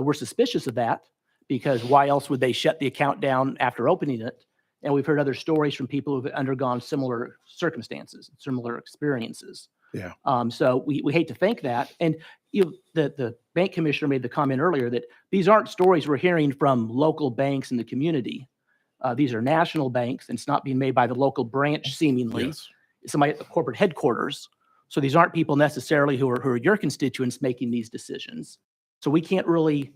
We're suspicious of that, because why else would they shut the account down after opening it? And we've heard other stories from people who've undergone similar circumstances, similar experiences. Yeah. So we hate to think that. And the bank commissioner made the comment earlier that these aren't stories we're hearing from local banks in the community. These are national banks, and it's not being made by the local branch, seemingly. Yes. Somebody at the corporate headquarters. So these aren't people necessarily who are your constituents making these decisions. So we can't really,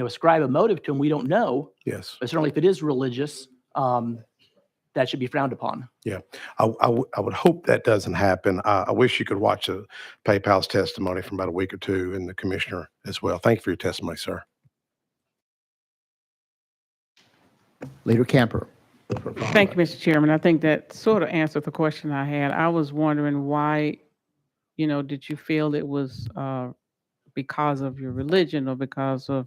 ascribe a motive to them. We don't know. Yes. But certainly if it is religious, that should be frowned upon. Yeah. I would hope that doesn't happen. I wish you could watch PayPal's testimony from about a week or two, and the commissioner as well. Thank you for your testimony, sir. Leader Camper. Thank you, Mr. Chairman. I think that sort of answered the question I had. I was wondering why, did you feel it was because of your religion, or because of,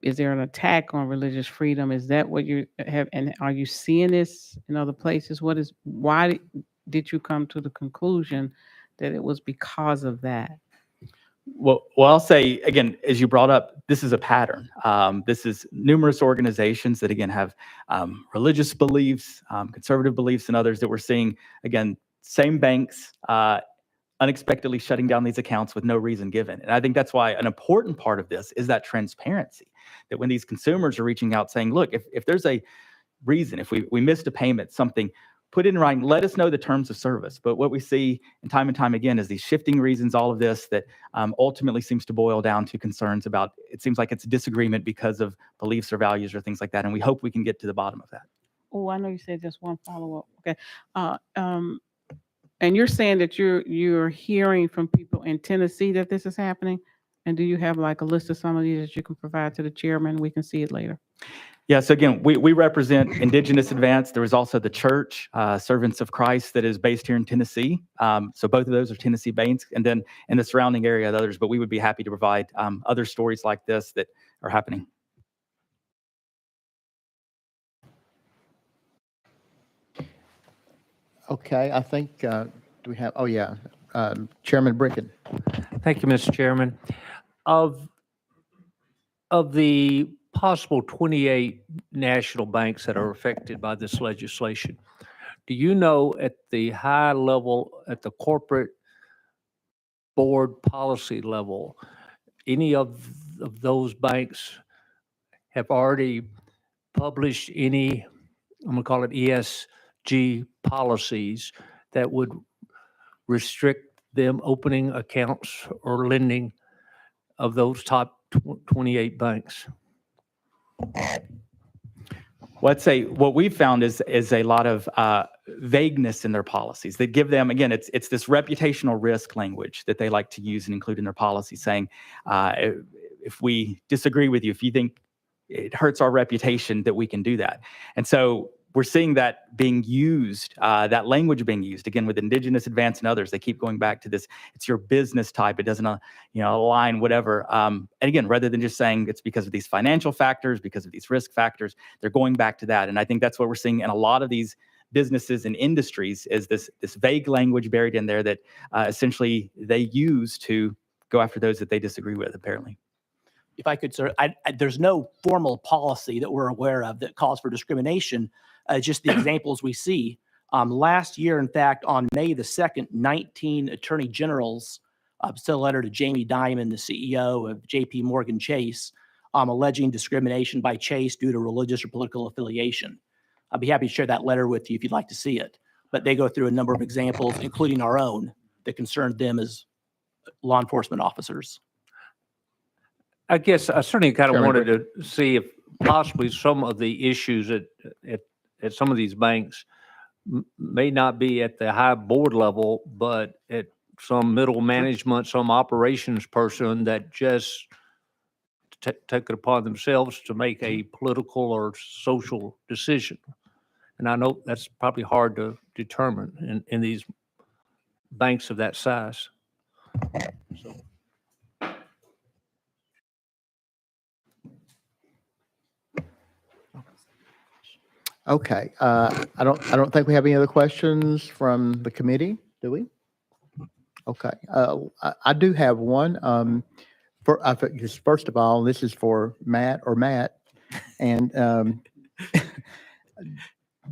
is there an attack on religious freedom? Is that what you have? And are you seeing this in other places? Why did you come to the conclusion that it was because of that? Well, I'll say, again, as you brought up, this is a pattern. This is numerous organizations that, again, have religious beliefs, conservative beliefs, and others that we're seeing, again, same banks unexpectedly shutting down these accounts with no reason given. And I think that's why an important part of this is that transparency, that when these consumers are reaching out saying, look, if there's a reason, if we missed a payment, something, put it in writing, let us know the terms of service. But what we see and time again is these shifting reasons, all of this that ultimately seems to boil down to concerns about, it seems like it's disagreement because of beliefs or values or things like that. And we hope we can get to the bottom of that. Oh, I know you said just one follow-up. Okay. And you're saying that you're hearing from people in Tennessee that this is happening? And do you have like a list of some of these that you can provide to the chairman? We can see it later. Yeah, so again, we represent Indigenous Advance. There is also the church, Servants of Christ, that is based here in Tennessee. So both of those are Tennessee banks, and then in the surrounding area, others. But we would be happy to provide other stories like this that are happening. Okay, I think, do we have, Chairman Bricken. Thank you, Mr. Chairman. Of the possible 28 national banks that are affected by this legislation, do you know at the high level, at the corporate board policy level, any of those banks have already published any, I'm going to call it ESG policies that would restrict them opening accounts or lending of those top 28 banks? Well, I'd say what we've found is a lot of vagueness in their policies. They give them, again, it's this reputational risk language that they like to use and include in their policy, saying, if we disagree with you, if you think it hurts our reputation, that we can do that. And so we're seeing that being used, that language being used, again, with Indigenous Advance and others. They keep going back to this, it's your business type. It doesn't align, whatever. And again, rather than just saying it's because of these financial factors, because of these risk factors, they're going back to that. And I think that's what we're seeing in a lot of these businesses and industries, is this vague language buried in there that essentially they use to go after those that they disagree with, apparently. if I could, sir, there's no formal policy that we're aware of that calls for discrimination, just the examples we see. Last year, in fact, on May the 2nd, 19 attorney generals sent a letter to Jamie Dimon, the CEO of JP Morgan Chase, alleging discrimination by Chase due to religious or political affiliation. I'd be happy to share that letter with you if you'd like to see it. But they go through a number of examples, including our own, that concerned them as law enforcement officers. I guess I certainly kind of Chairman wanted to see if possibly some of the issues at some of these banks may not be at the high board level, but at some middle management, some operations person that just take it upon themselves to make a political or social decision. And I know that's probably hard to determine in these banks of that size. So. Okay, I don't think we have any other questions from the committee, do we? Okay, I do have one. I think first of all, this is for Matt. And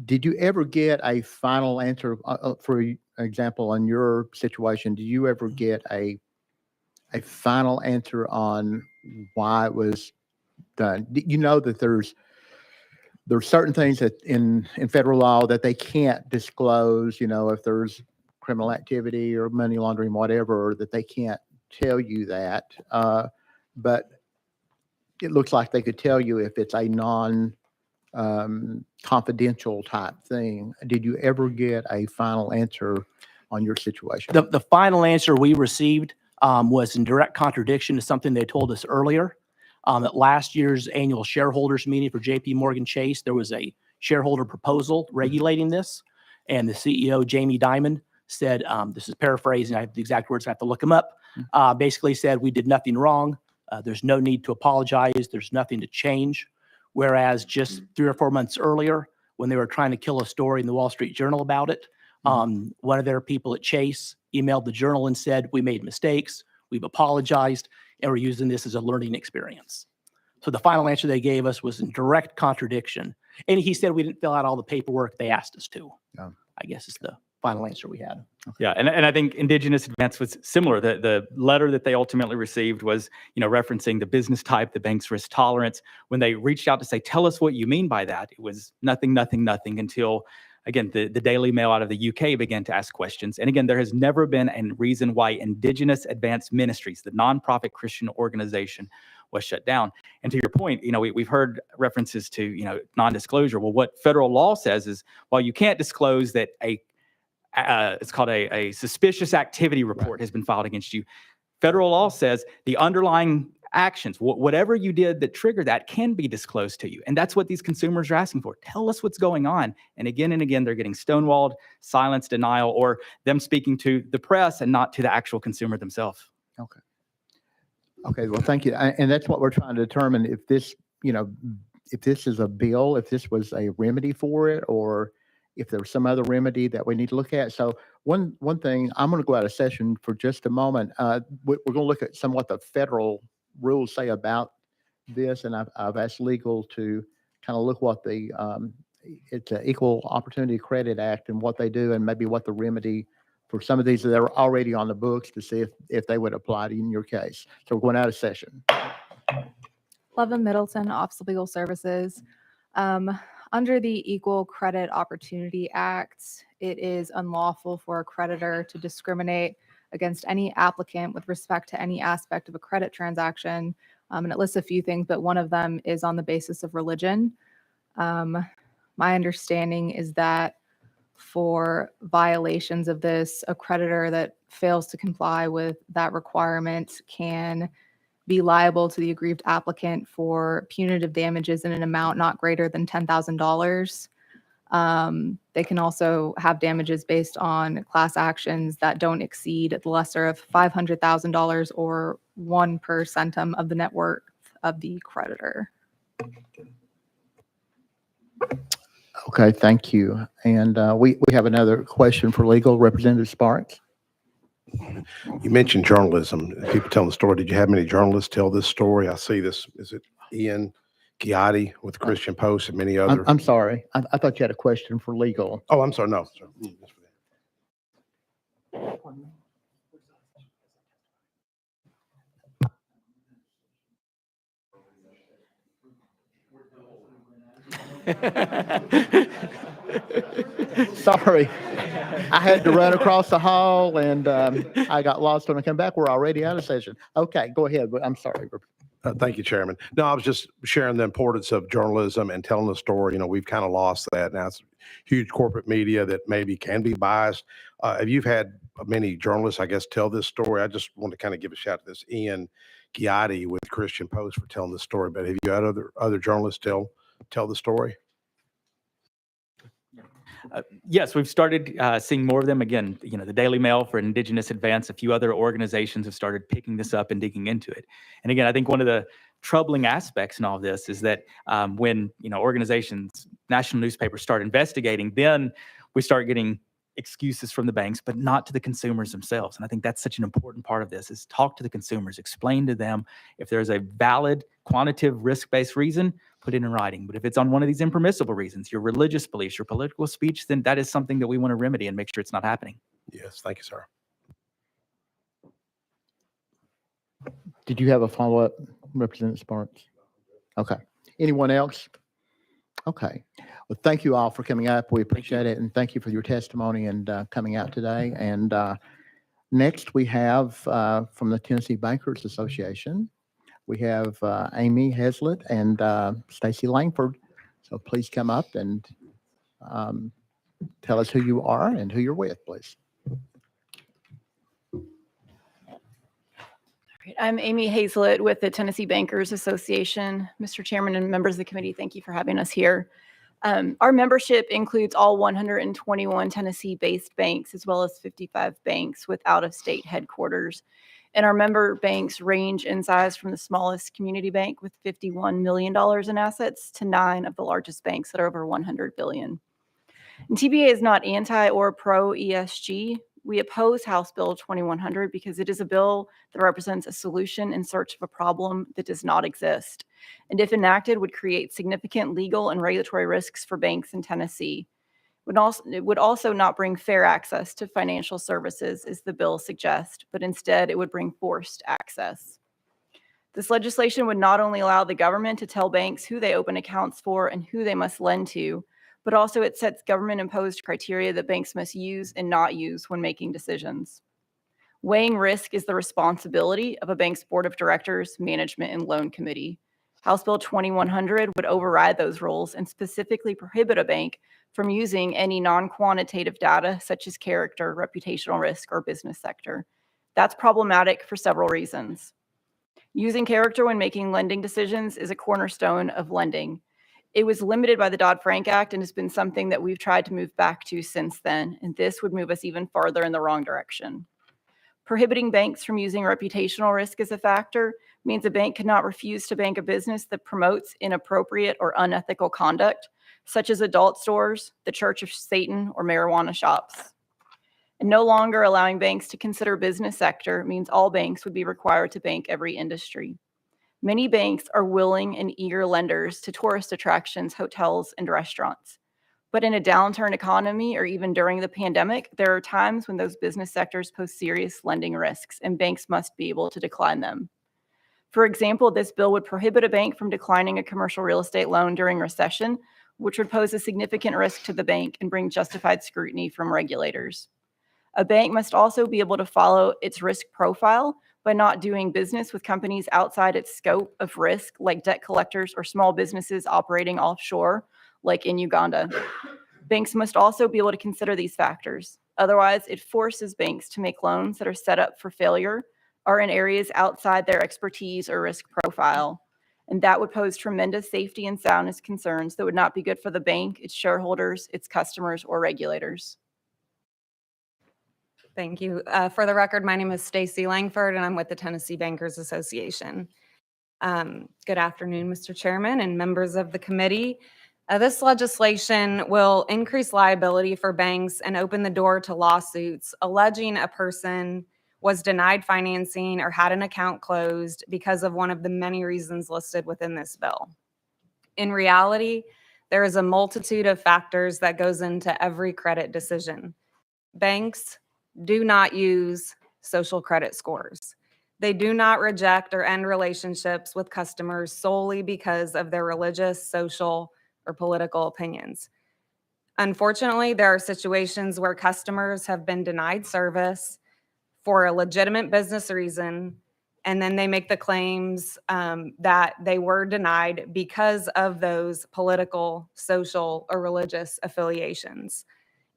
did you ever get a final answer, for example, on your situation? Did you ever get a final answer on why it was done? You know that there's certain things that in federal law that they can't disclose, if there's criminal activity or money laundering, whatever, that they can't tell you that. But it looks like they could tell you if it's a confidential type thing. Did you ever get a final answer on your situation? The final answer we received was in direct contradiction to something they told us earlier. At last year's annual shareholders meeting for JP Morgan Chase, there was a shareholder proposal regulating this. And the CEO, Jamie Dimon, said, this is paraphrasing, I have the exact words, I have to look them up, basically said, we did nothing wrong. There's no need to apologize. There's nothing to change. Whereas just 3 or 4 months earlier, when they were trying to kill a story in the Wall Street Journal about it, one of their people at Chase emailed the Journal and said, we made mistakes, we've apologized, and we're using this as a learning experience. So the final answer they gave us was in direct contradiction. And he said we didn't fill out all the paperwork they asked us to. Yeah. I guess is the final answer we had. Yeah, and I think Indigenous Advance was similar. The letter that they ultimately received was, referencing the business type, the bank's risk tolerance. When they reached out to say, tell us what you mean by that, it was nothing until, again, the Daily Mail out of the UK began to ask questions. And again, there has never been a reason why Indigenous Advance Ministries, the nonprofit Christian organization, was shut down. And to your point, we've heard references to, non-disclosure. Well, what federal law says is, while you can't disclose that it's called a suspicious activity report has been filed against you, federal law says the underlying actions, whatever you did that triggered that, can be disclosed to you. And that's what these consumers are asking for. Tell us what's going on. And again, they're getting stonewalled, silence, denial, or them speaking to the press and not to the actual consumer themselves. Okay. Okay, well, thank you. And that's what we're trying to determine, if this, if this is a bill, if this was a remedy for it, or if there's some other remedy that we need to look at. So one thing, I'm going to go out of session for just a moment. We're going to look at what the federal rules say about this, and I've asked legal to kind of look what it's an Equal Opportunity Credit Act and what they do, and maybe what the remedy for some of these that are already on the books, to see if they would apply to in your case. So we're going out of session. Levin Middleton, Office of Legal Services. Under the Equal Credit Opportunity Act, it is unlawful for a creditor to discriminate against any applicant with respect to any aspect of a credit transaction. And it lists a few things, but one of them is on the basis of religion. My understanding is that for violations of this, a creditor that fails to comply with that requirement can be liable to the aggrieved applicant for punitive damages in an amount not greater than $10,000. They can also have damages based on class actions that don't exceed the lesser of $500,000 or 1% of the net worth of the creditor. Okay, thank you. And we have another question for legal. Representative Sparks. You mentioned journalism, people telling the story. Did you have many journalists tell this story? I see this, is it Ian Giotti with the Christian Post and many other? I'm sorry. I thought you had a question for legal. Oh, I'm sorry, no. Sorry. Sorry. I had to run across the hall and I got lost when I come back. We're already out of session. Okay, go ahead. But I'm sorry. Thank you, Chairman. No, I was just sharing the importance of journalism and telling the story. You know, we've kind of lost that. Now it's huge corporate media that maybe can be biased. If you've had many journalists, I guess, tell this story, I just want to kind of give a shout to this Ian Giotti with Christian Post for telling this story. But have you had other journalists tell the story? Yes, we've started seeing more of them. Again, you know, the Daily Mail for Indigenous Advance, a few other organizations have started picking this up and digging into it. And again, I think one of the troubling aspects in all of this is that when, you know, organizations, national newspapers start investigating, then we start getting excuses from the banks, but not to the consumers themselves. And I think that's such an important part of this is talk to the consumers, explain to them if there's a valid quantitative risk-based reason, put it in writing. But if it's on one of these impermissible reasons, your religious beliefs, your political speech, then that is something that we want to remedy and make sure it's not happening. Yes, thank you, sir. Did you have a follow-up, Representative Sparks? Okay. Anyone else? Okay. Well, thank you all for coming up. We appreciate it. And thank you for your testimony and coming out today. And next we have from the Tennessee Bankers Association, we have Amy Hazlitt and Stacy Langford. So please come up and tell us who you are and who you're with, please. I'm Amy Hazlitt with the Tennessee Bankers Association. Mr. Chairman and members of the committee, thank you for having us here. Our membership includes all 121 Tennessee-based banks, as well as 55 banks with out-of-state headquarters. And our member banks range in size from the smallest community bank with $51 million in assets to 9 of the largest banks that are over $100 billion. And TBA is not anti or pro ESG. We oppose House Bill 2100 because it is a bill that represents a solution in search of a problem that does not exist, and if enacted would create significant legal and regulatory risks for banks in Tennessee. It would also not bring fair access to financial services as the bill suggests, but instead it would bring forced access. This legislation would not only allow the government to tell banks who they open accounts for and who they must lend to, but also it sets government-imposed criteria that banks must use and not use when making decisions. Weighing risk is the responsibility of a bank's board of directors, management, and loan committee. House Bill 2100 would override those rules and specifically prohibit a bank from using any non-quantitative data such as character, reputational risk, or business sector. That's problematic for several reasons. Using character when making lending decisions is a cornerstone of lending. It was limited by the Dodd-Frank Act and has been something that we've tried to move back to since then, and this would move us even farther in the wrong direction. Prohibiting banks from using reputational risk as a factor means a bank cannot refuse to bank a business that promotes inappropriate or unethical conduct, such as adult stores, the Church of Satan, or marijuana shops. And no longer allowing banks to consider business sector means all banks would be required to bank every industry. Many banks are willing and eager lenders to tourist attractions, hotels, and restaurants. But in a downturn economy or even during the pandemic, there are times when those business sectors pose serious lending risks and banks must be able to decline them. For example, this bill would prohibit a bank from declining a commercial real estate loan during recession, which would pose a significant risk to the bank and bring justified scrutiny from regulators. A bank must also be able to follow its risk profile by not doing business with companies outside its scope of risk, like debt collectors or small businesses operating offshore, like in Uganda. Banks must also be able to consider these factors. Otherwise, it forces banks to make loans that are set up for failure or in areas outside their expertise or risk profile. And that would pose tremendous safety and soundness concerns that would not be good for the bank, its shareholders, its customers, or regulators. Thank you. For the record, my name is Stacy Langford, and I'm with the Tennessee Bankers Association. Good afternoon, Mr. Chairman and members of the committee. This legislation will increase liability for banks and open the door to lawsuits alleging a person was denied financing or had an account closed because of one of the many reasons listed within this bill. In reality, there is a multitude of factors that goes into every credit decision. Banks do not use social credit scores. They do not reject or end relationships with customers solely because of their religious, social, or political opinions. Unfortunately, there are situations where customers have been denied service for a legitimate business reason, and then they make the claims that they were denied because of those political, social, or religious affiliations.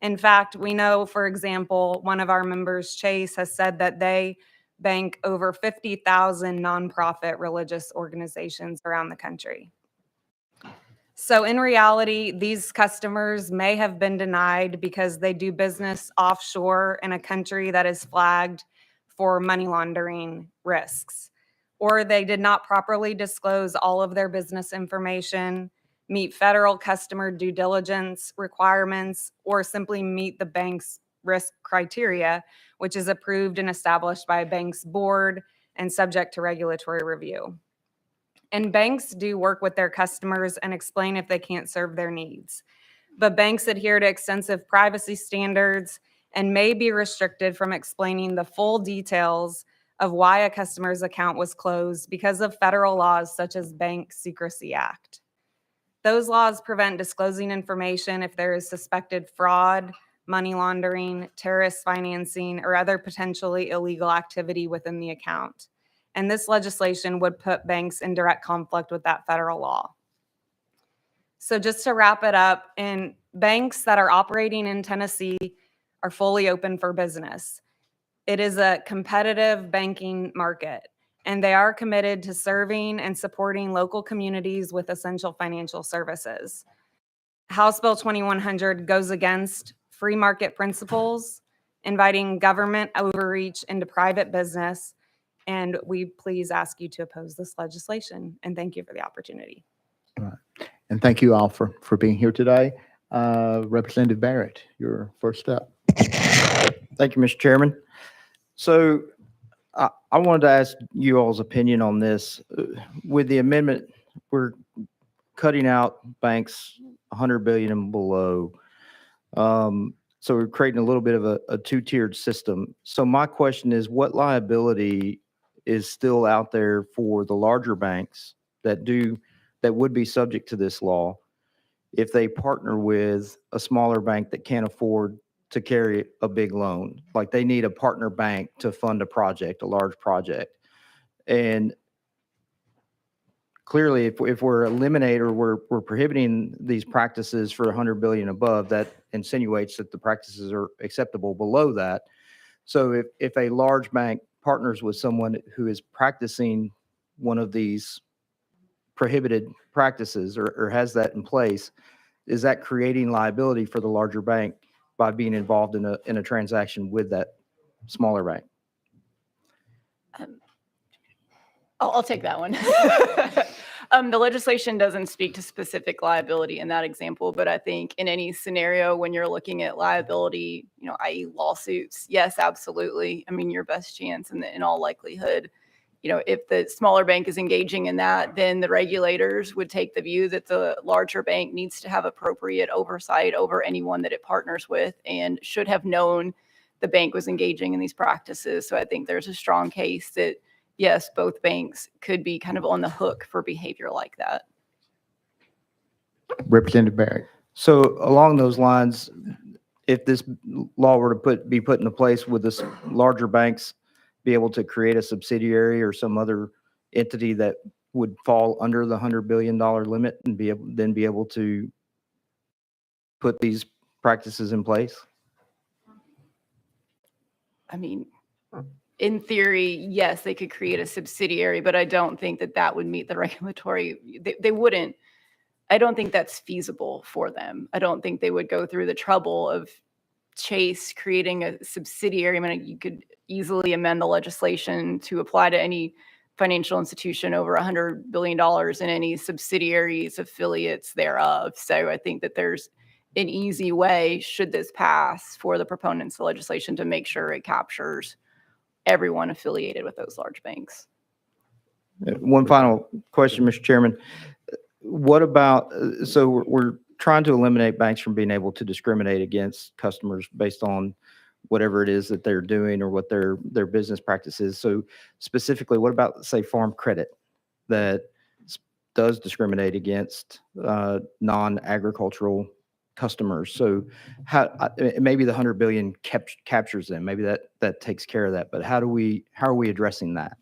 In fact, we know, for example, one of our members, Chase, has said that they bank over 50,000 nonprofit religious organizations around the country. So in reality, these customers may have been denied because they do business offshore in a country that is flagged for money laundering risks, or they did not properly disclose all of their business information, meet federal customer due diligence requirements, or simply meet the bank's risk criteria, which is approved and established by a bank's board and subject to regulatory review. And banks do work with their customers and explain if they can't serve their needs. But banks adhere to extensive privacy standards and may be restricted from explaining the full details of why a customer's account was closed because of federal laws such as Bank Secrecy Act. Those laws prevent disclosing information if there is suspected fraud, money laundering, terrorist financing, or other potentially illegal activity within the account. And this legislation would put banks in direct conflict with that federal law. So just to wrap it up, in banks that are operating in Tennessee are fully open for business. It is a competitive banking market, and they are committed to serving and supporting local communities with essential financial services. House Bill 2100 goes against free market principles, inviting government overreach into private business, and we please ask you to oppose this legislation. And thank you for the opportunity. And thank you all for being here today. Representative Barrett, you're first up. Thank you, Mr. Chairman. So I wanted to ask you all's opinion on this. With the amendment, we're cutting out banks 100 billion and below. So we're creating a little bit of a two-tiered system. So my question is, what liability is still out there for the larger banks that would be subject to this law if they partner with a smaller bank that can't afford to carry a big loan? Like they need a partner bank to fund a project, a large project. And clearly, if we're eliminating or we're prohibiting these practices for 100 billion above, that insinuates that the practices are acceptable below that. So if a large bank partners with someone who is practicing one of these prohibited practices or has that in place, is that creating liability for the larger bank by being involved in a transaction with that smaller bank? I'll take that one. The legislation doesn't speak to specific liability in that example, but I think in any scenario when you're looking at liability, i.e. lawsuits, yes, absolutely. I mean, your best chance in all likelihood, if the smaller bank is engaging in that, then the regulators would take the view that the larger bank needs to have appropriate oversight over anyone that it partners with and should have known the bank was engaging in these practices. So I think there's a strong case that yes, both banks could be kind of on the hook for behavior like that. Representative Barrett. So along those lines, if this law were to be put into place, would this larger banks be able to create a subsidiary or some other entity that would fall under the $100 billion limit and be able to put these practices in place? I mean, in theory, yes, they could create a subsidiary, but I don't think that would meet the regulatory. They wouldn't. I don't think that's feasible for them. I don't think they would go through the trouble of Chase creating a subsidiary. I mean, you could easily amend the legislation to apply to any financial institution over $100 billion and any subsidiaries, affiliates thereof. So I think that there's an easy way, should this pass, for the proponents of the legislation to make sure it captures everyone affiliated with those large banks. One final question, Mr. Chairman. What about, so we're trying to eliminate banks from being able to discriminate against customers based on whatever it is that they're doing or what their business practice is. So specifically, what about, say, Farm Credit that does discriminate against non-agricultural customers? So how, maybe the 100 billion captures them, maybe that takes care of that, but how are we addressing that?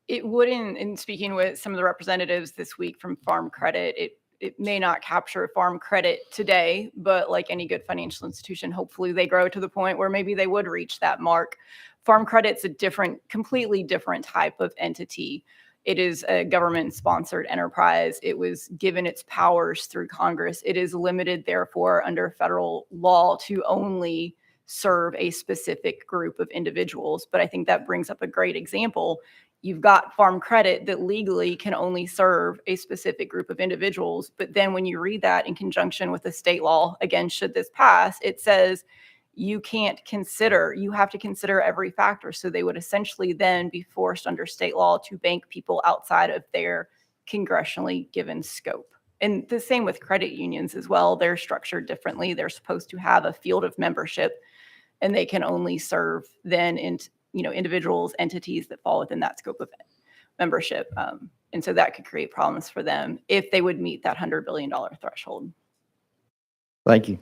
It wouldn't, in speaking with some of the representatives this week from Farm Credit, it may not capture Farm Credit today, but like any good financial institution, hopefully they grow to the point where maybe they would reach that mark. Farm Credit's a completely different type of entity. It is a government-sponsored enterprise. It was given its powers through Congress. It is limited, therefore, under federal law to only serve a specific group of individuals. But I think that brings up a great example. You've got Farm Credit that legally can only serve a specific group of individuals. But then when you read that in conjunction with the state law, again, should this pass, it says you have to consider every factor. So they would essentially then be forced under state law to bank people outside of their congressionally given scope. And the same with credit unions as well. They're structured differently. They're supposed to have a field of membership, and they can only serve then individuals, entities that fall within that scope of membership. And so that could create problems for them if they would meet that $100 billion threshold. Thank you.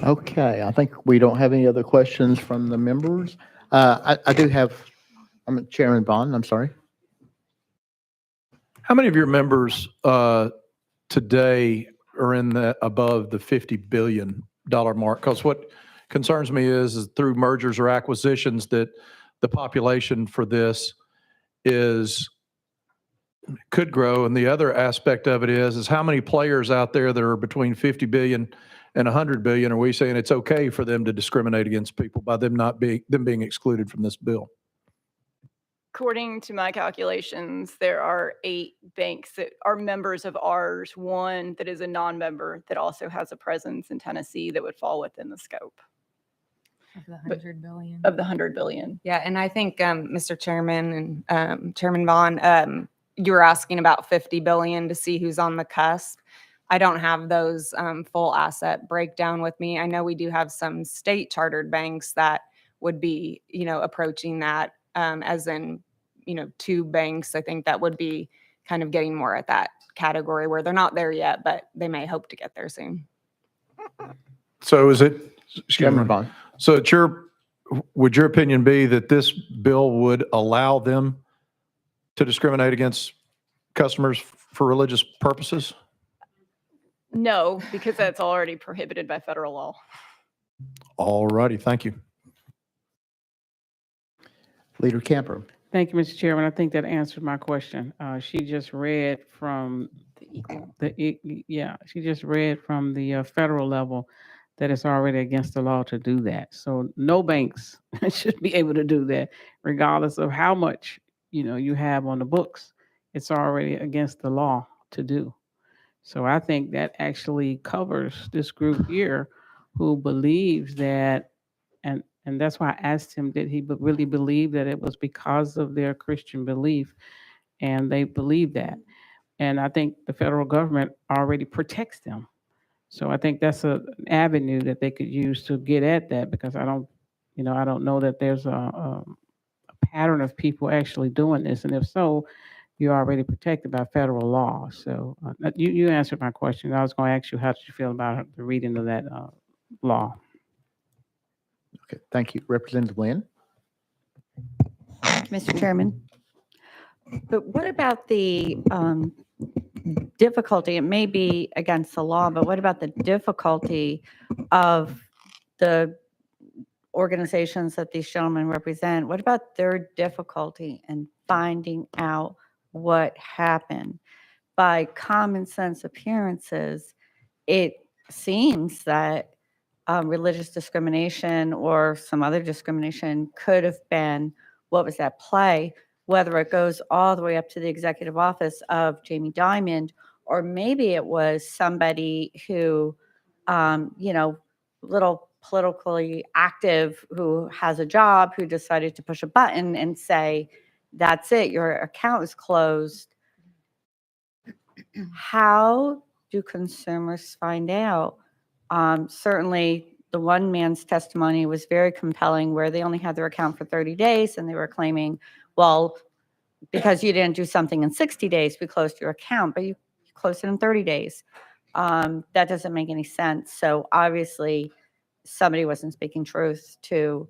Okay, I think we don't have any other questions from the members. I do have, I'm Chairman Bond, I'm sorry. How many of your members today are in the above the $50 billion mark? Because what concerns me is through mergers or acquisitions that the population for this could grow. And the other aspect of it is how many players out there that are between 50 billion and 100 billion are we saying it's okay for them to discriminate against people by them being excluded from this bill? According to my calculations, there are 8 banks that are members of ours, one that is a non-member that also has a presence in Tennessee that would fall within the scope Of the 100 billion. of the 100 billion. Yeah, and I think, Mr. Chairman and Chairman Vaughn, you were asking about 50 billion to see who's on the cusp. I don't have those full asset breakdown with me. I know we do have some state chartered banks that would be, approaching that, as in, 2 banks. I think that would be kind of getting more at that category where they're not there yet, but they may hope to get there soon. So is it, Chairman Bond. so would your opinion be that this bill would allow them to discriminate against customers for religious purposes? No, because that's already prohibited by federal law. All righty, thank you. Leader Camper. Thank you, Mr. Chairman. I think that answered my question. She just read from she just read from the federal level that it's already against the law to do that. So no banks should be able to do that, regardless of how much you have on the books. It's already against the law to do. So I think that actually covers this group here who believes that, and that's why I asked him, did he really believe that it was because of their Christian belief? And they believe that. And I think the federal government already protects them. So I think that's an avenue that they could use to get at that, because I don't know that there's a pattern of people actually doing this. And if so, you're already protected by federal law. So you answered my question. I was going to ask you, how did you feel about the reading of that law? Okay, thank you. Representative Lynn. Mr. Chairman. But what about the difficulty? It may be against the law, but what about the difficulty of the organizations that these gentlemen represent? What about their difficulty in finding out what happened? By common sense appearances, it seems that religious discrimination or some other discrimination could have been what was at play, whether it goes all the way up to the executive office of Jamie Dimon, or maybe it was somebody who, little politically active who has a job who decided to push a button and say, that's it, your account is closed. How do consumers find out? Certainly, the one man's testimony was very compelling, where they only had their account for 30 days and they were claiming, well, because you didn't do something in 60 days, we closed your account, but you closed it in 30 days. That doesn't make any sense. So obviously, somebody wasn't speaking truth to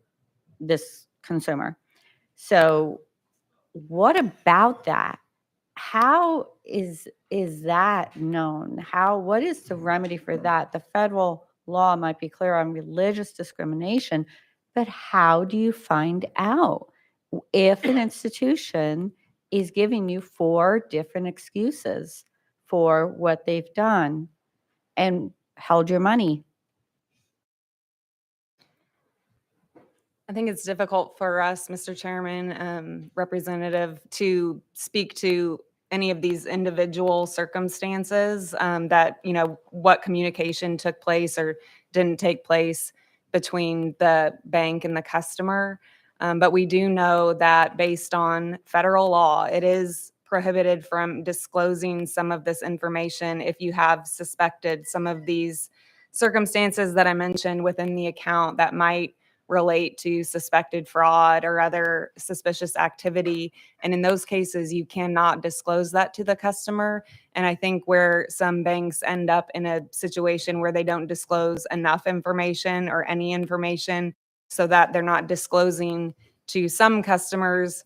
this consumer. So what about that? How is that known? What is the remedy for that? The federal law might be clear on religious discrimination, but how do you find out if an institution is giving you 4 different excuses for what they've done and held your money? I think it's difficult for us, Mr. Chairman, Representative, to speak to any of these individual circumstances that, what communication took place or didn't take place between the bank and the customer. But we do know that based on federal law, it is prohibited from disclosing some of this information if you have suspected some of these circumstances that I mentioned within the account that might relate to suspected fraud or other suspicious activity. And in those cases, you cannot disclose that to the customer. And I think where some banks end up in a situation where they don't disclose enough information or any information so that they're not disclosing to some customers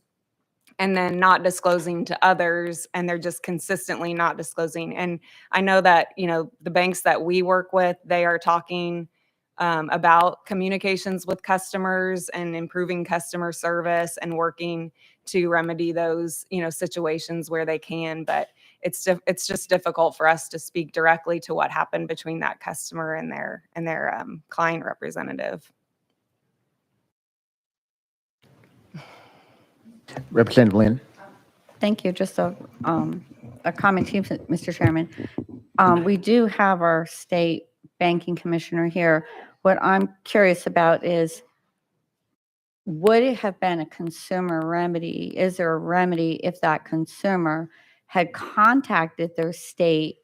and then not disclosing to others, and they're just consistently not disclosing. And I know that, the banks that we work with, they are talking about communications with customers and improving customer service and working to remedy those, situations where they can. But it's just difficult for us to speak directly to what happened between that customer and their client representative. Representative Lynn. Thank you. Just a comment to you, Mr. Chairman. We do have our state banking commissioner here. What I'm curious about is, would it have been a consumer remedy? Is there a remedy if that consumer had contacted their state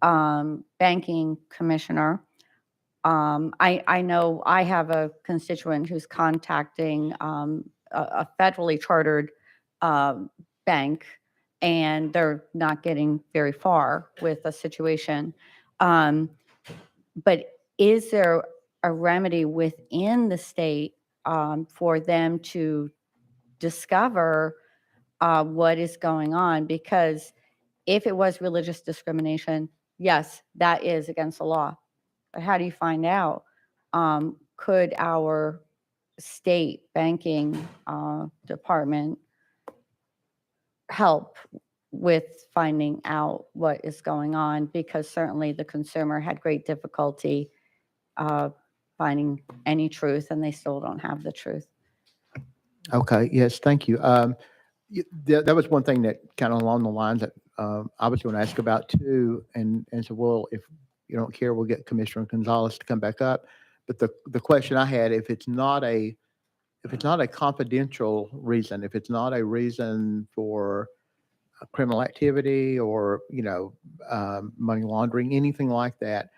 banking commissioner? I know I have a constituent who's contacting a federally chartered bank, and they're not getting very far with a situation. But is there a remedy within the state for them to discover what is going on? Because if it was religious discrimination, yes, that is against the law. But how do you find out? Could our state banking department help with finding out what is going on? Because certainly the consumer had great difficulty finding any truth, and they still don't have the truth. Okay, yes, thank you. That was one thing that kind of along the lines that I was going to ask about too. And so, well, if you don't care, we'll get Commissioner Gonzalez to come back up. But the question I had, if it's not a confidential reason, if it's not a reason for criminal activity or, money laundering, anything like that,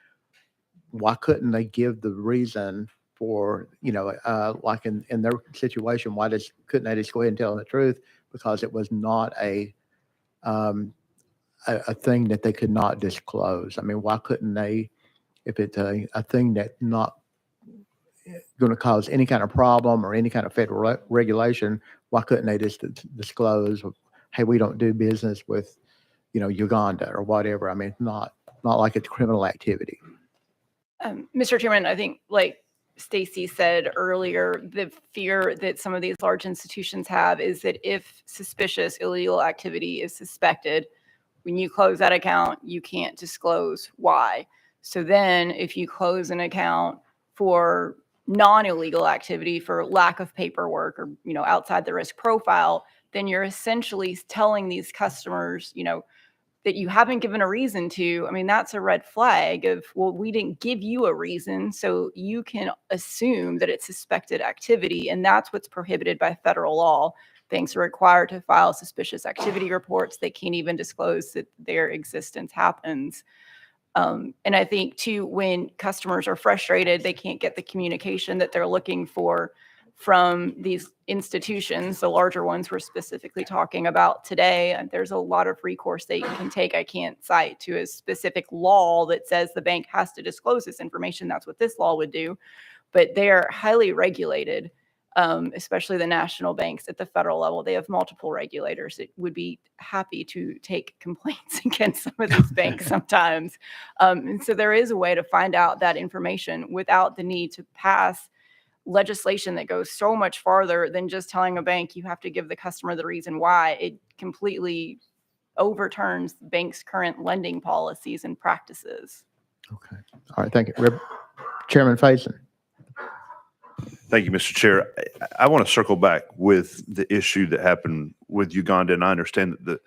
why couldn't they give the reason for, like in their situation, couldn't they just go ahead and tell them the truth? Because it was not a thing that they could not disclose. I mean, why couldn't they, if it's a thing that's not going to cause any kind of problem or any kind of federal regulation, why couldn't they just disclose, hey, we don't do business with, Uganda or whatever? I mean, it's not like it's criminal activity. Mr. Chairman, I think like Stacy said earlier, the fear that some of these large institutions have is that if suspicious illegal activity is suspected, when you close that account, you can't disclose why. So then if you close an account for non-illegal activity, for lack of paperwork or, outside the risk profile, then you're essentially telling these customers, that you haven't given a reason to, I mean, that's a red flag of, well, we didn't give you a reason, so you can assume that it's suspected activity, and that's what's prohibited by federal law. Banks are required to file suspicious activity reports. They can't even disclose that their existence happens. And I think too, when customers are frustrated, they can't get the communication that they're looking for from these institutions, the larger ones we're specifically talking about today. And there's a lot of recourse they can take. I can't cite to a specific law that says the bank has to disclose this information. That's what this law would do. But they are highly regulated, especially the national banks at the federal level. They have multiple regulators that would be happy to take complaints against some of these banks sometimes. And so there is a way to find out that information without the need to pass legislation that goes so much farther than just telling a bank you have to give the customer the reason why. It completely overturns banks' current lending policies and practices. Okay. All right. Thank you. Chairman Faison. Thank you, Mr. Chair. I want to circle back with the issue that happened with Uganda, and I understand that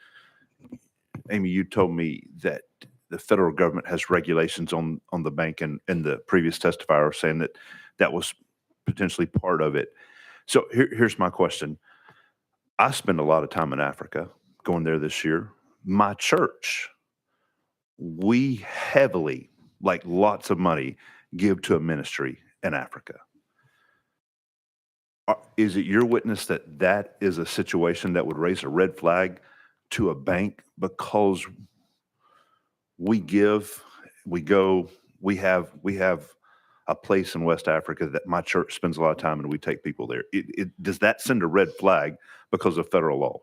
Amy, you told me that the federal government has regulations on the bank, and the previous testifier was saying that that was potentially part of it. So here's my question. I spend a lot of time in Africa, going there this year. My church, we heavily, like lots of money, give to a ministry in Africa. Is it your witness that that is a situation that would raise a red flag to a bank because we give, we go, we have a place in West Africa that my church spends a lot of time and we take people there? Does that send a red flag because of federal laws?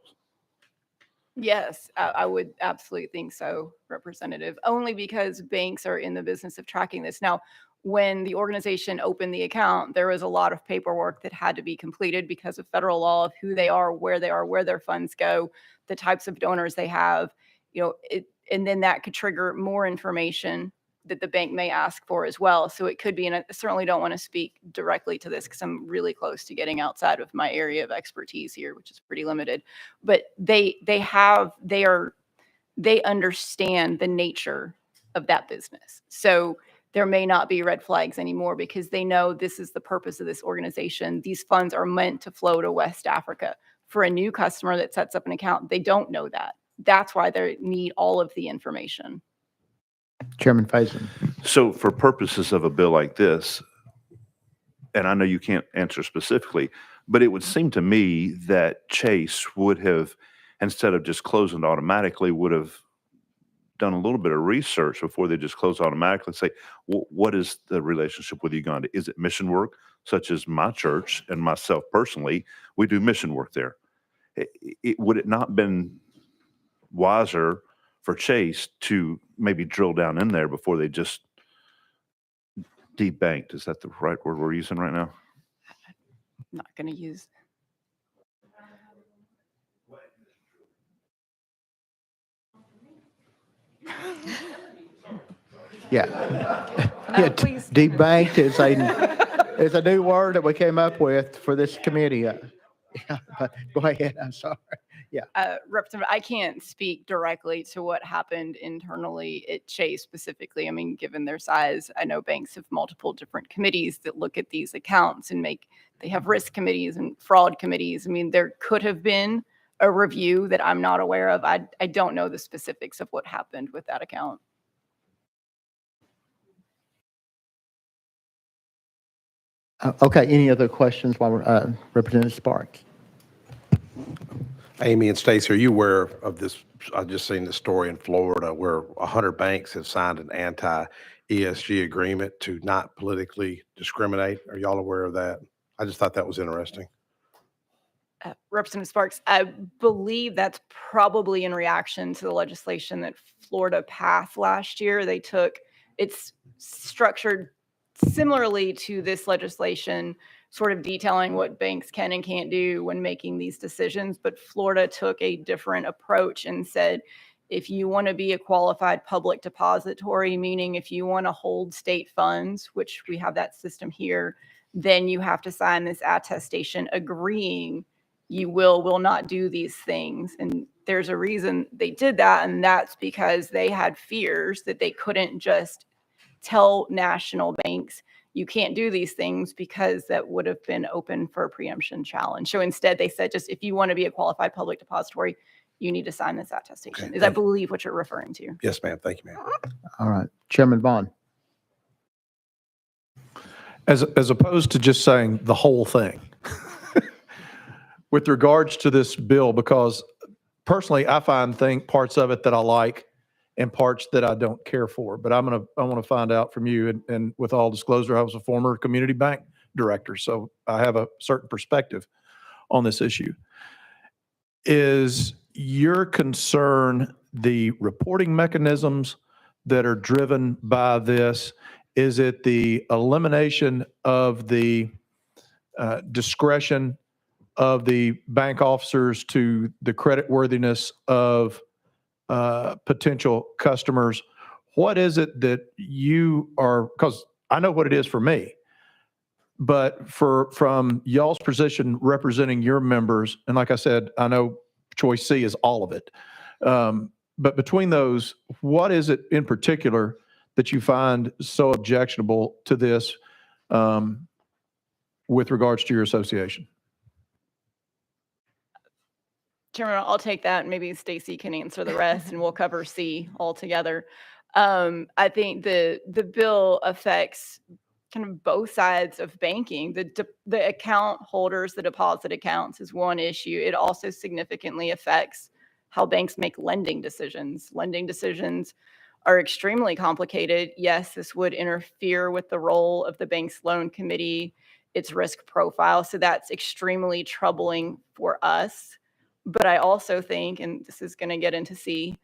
Yes, I would absolutely think so, Representative, only because banks are in the business of tracking this. Now, when the organization opened the account, there was a lot of paperwork that had to be completed because of federal law of who they are, where their funds go, the types of donors they have, and then that could trigger more information that the bank may ask for as well. So it could be, and I certainly don't want to speak directly to this because I'm really close to getting outside of my area of expertise here, which is pretty limited. But they understand the nature of that business. So there may not be red flags anymore because they know this is the purpose of this organization. These funds are meant to flow to West Africa. For a new customer that sets up an account, they don't know that. That's why they need all of the information. Chairman Faison. So for purposes of a bill like this, and I know you can't answer specifically, but it would seem to me that Chase would have, instead of just closing automatically, would have done a little bit of research before they just close automatically and say, what is the relationship with Uganda? Is it mission work, such as my church and myself personally, we do mission work there. Would it not been wiser for Chase to maybe drill down in there before they just debanked? Is that the right word we're using right now? I'm not going to use. Yeah. Yeah, Please. debanked is a new word that we came up with for this committee. Yeah, go ahead. I'm sorry. Yeah. Representative, I can't speak directly to what happened internally at Chase specifically. I mean, given their size, I know banks have multiple different committees that look at these accounts and they have risk committees and fraud committees. I mean, there could have been a review that I'm not aware of. I don't know the specifics of what happened with that account. Okay. Any other questions while we're Representative Sparks? Amy and Stacey, are you aware of this? I've just seen this story in Florida where 100 banks have signed an anti-ESG agreement to not politically discriminate. Are y'all aware of that? I just thought that was interesting. Representative Sparks, I believe that's probably in reaction to the legislation that Florida passed last year. It's structured similarly to this legislation, sort of detailing what banks can and can't do when making these decisions. But Florida took a different approach and said, if you want to be a qualified public depository, meaning if you want to hold state funds, which we have that system here, then you have to sign this attestation agreeing you will not do these things. And there's a reason they did that, and that's because they had fears that they couldn't just tell national banks, you can't do these things, because that would have been open for a preemption challenge. So instead they said, just if you want to be a qualified public depository, you need to sign this attestation. Okay, Is I thank you. believe what you're referring to. Yes, ma'am. Thank you, ma'am. All right, Chairman Vaughn. As opposed to just saying the whole thing. With regards to this bill, because personally, I find parts of it that I like and parts that I don't care for. But I want to find out from you. And with all disclosure, I was a former community bank director, so I have a certain perspective on this issue. Is your concern the reporting mechanisms that are driven by this? Is it the elimination of the discretion of the bank officers to the creditworthiness of potential customers? What is it that you are, because I know what it is for me, but from y'all's position representing your members, and like I said, I know choice C is all of it. But between those, what is it in particular that you find so objectionable to this with regards to your association? Chairman, I'll take that, and maybe Stacy can answer the rest, and we'll cover C altogether. I think the bill affects kind of both sides of banking. The account holders, the deposit accounts is one issue. It also significantly affects how banks make lending decisions. Lending decisions are extremely complicated. Yes, this would interfere with the role of the bank's loan committee, its risk profile. So that's extremely troubling for us. But I also think, and this is going to get into C,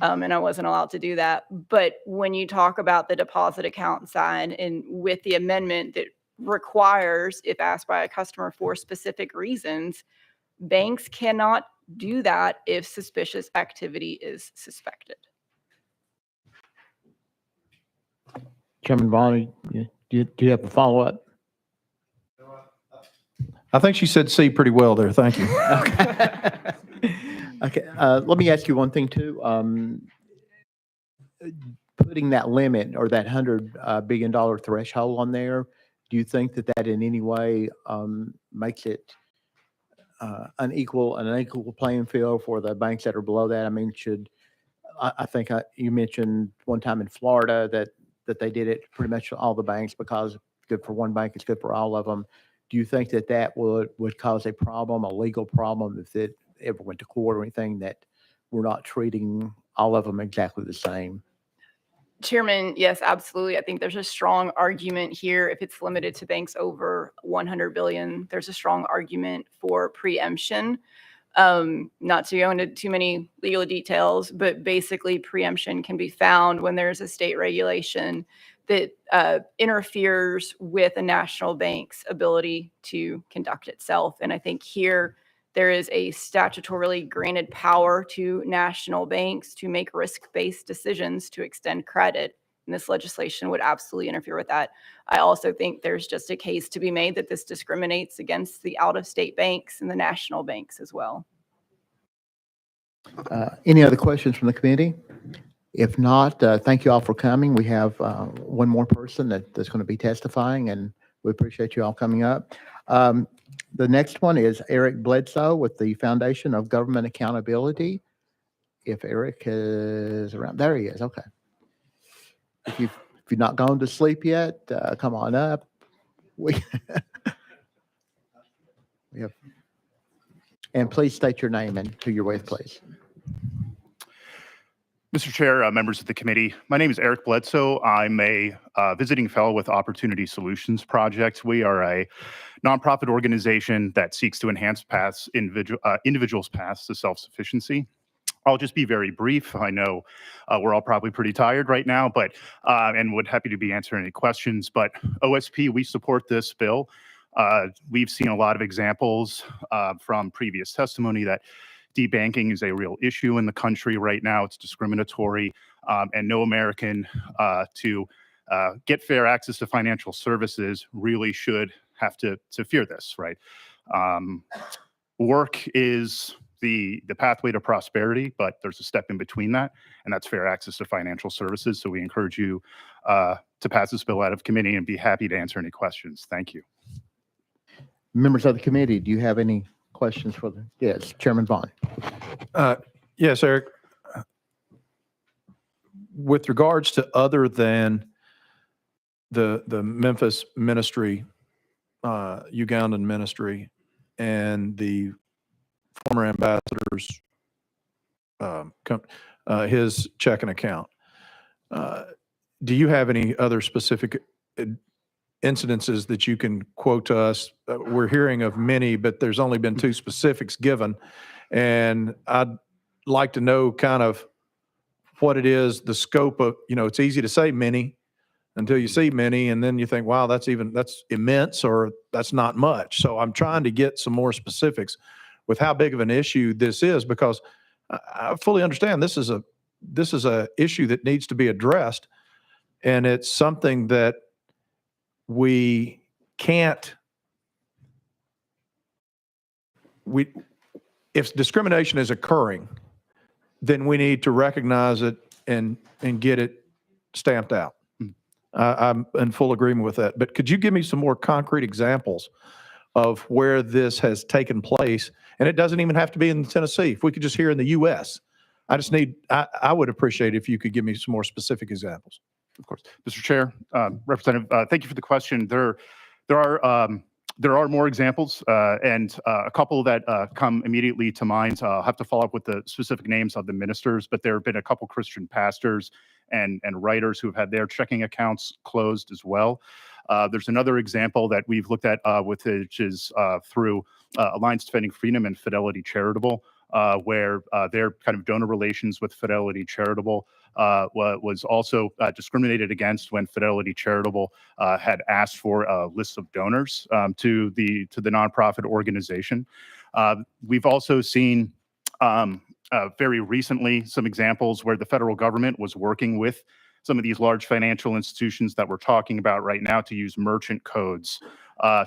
and I wasn't allowed to do that, but when you talk about the deposit account side, and with the amendment that requires, if asked by a customer for specific reasons, banks cannot do that if suspicious activity is suspected. Chairman Vaughn, do you have a follow-up? I think she said C pretty well there. Thank you. Okay, let me ask you one thing too. Putting that limit or that $100 billion threshold on there, do you think that in any way makes it an unequal playing field for the banks that are below that? I mean, I think you mentioned one time in Florida that they did it pretty much all the banks, because it's good for one bank, it's good for all of them. Do you think that would cause a problem, a legal problem, if it ever went to court or anything, that we're not treating all of them exactly the same? Chairman, yes, absolutely. I think there's a strong argument here. If it's limited to banks over 100 billion, there's a strong argument for preemption. Not to go into too many legal details, but basically preemption can be found when there's a state regulation that interferes with a national bank's ability to conduct itself. And I think here there is a statutorily granted power to national banks to make risk-based decisions to extend credit. And this legislation would absolutely interfere with that. I also think there's just a case to be made that this discriminates against the out-of-state banks and the national banks as well. Any other questions from the committee? If not, thank you all for coming. We have one more person that's going to be testifying, and we appreciate you all coming up. The next one is Eric Bledsoe with the Foundation of Government Accountability. If Eric is around, there he is. Okay. If you've not gone to sleep yet, come on up. We have, and please state your name and who you're with, please. Mr. Chair, members of the committee, my name is Eric Bledsoe. I'm a visiting fellow with Opportunity Solutions Project. We are a nonprofit organization that seeks to enhance individuals' paths to self-sufficiency. I'll just be very brief. I know we're all probably pretty tired right now, but and would happy to be answering any questions. But OSP, we support this bill. We've seen a lot of examples from previous testimony that debanking is a real issue in the country right now. It's discriminatory, and no American to get fair access to financial services really should have to fear this, right? work is the pathway to prosperity, but there's a step in between that, and that's fair access to financial services. So we encourage you to pass this bill out of committee and be happy to answer any questions. Thank you. Members of the committee, do you have any questions for the, yes, Chairman Vaughn? Yes, Eric. With regards to other than the Memphis ministry, Ugandan ministry, and the former ambassador's his checking account, do you have any other specific incidences that you can quote to us? We're hearing of many, but there's only been 2 specifics given, and I'd like to know kind of what it is, the scope of, it's easy to say many until you see many, and then you think, wow, that's immense, or that's not much. So I'm trying to get some more specifics with how big of an issue this is, because I fully understand this is a issue that needs to be addressed, and it's something that we can't, if discrimination is occurring, then we need to recognize it and get it stamped out. I'm in full agreement with that. But could you give me some more concrete examples of where this has taken place? And it doesn't even have to be in Tennessee. If we could just hear in the U.S., I would appreciate if you could give me some more specific examples. Of course. Mr. Chair, Representative, thank you for the question. There are more examples, and a couple that come immediately to mind. I'll have to follow up with the specific names of the ministers, but there have been a couple Christian pastors and writers who have had their checking accounts closed as well. There's another example that we've looked at, which is through Alliance Defending Freedom and Fidelity Charitable, where their kind of donor relations with Fidelity Charitable was also discriminated against when Fidelity Charitable had asked for a list of donors to the nonprofit organization. We've also seen very recently some examples where the federal government was working with some of these large financial institutions that we're talking about right now to use merchant codes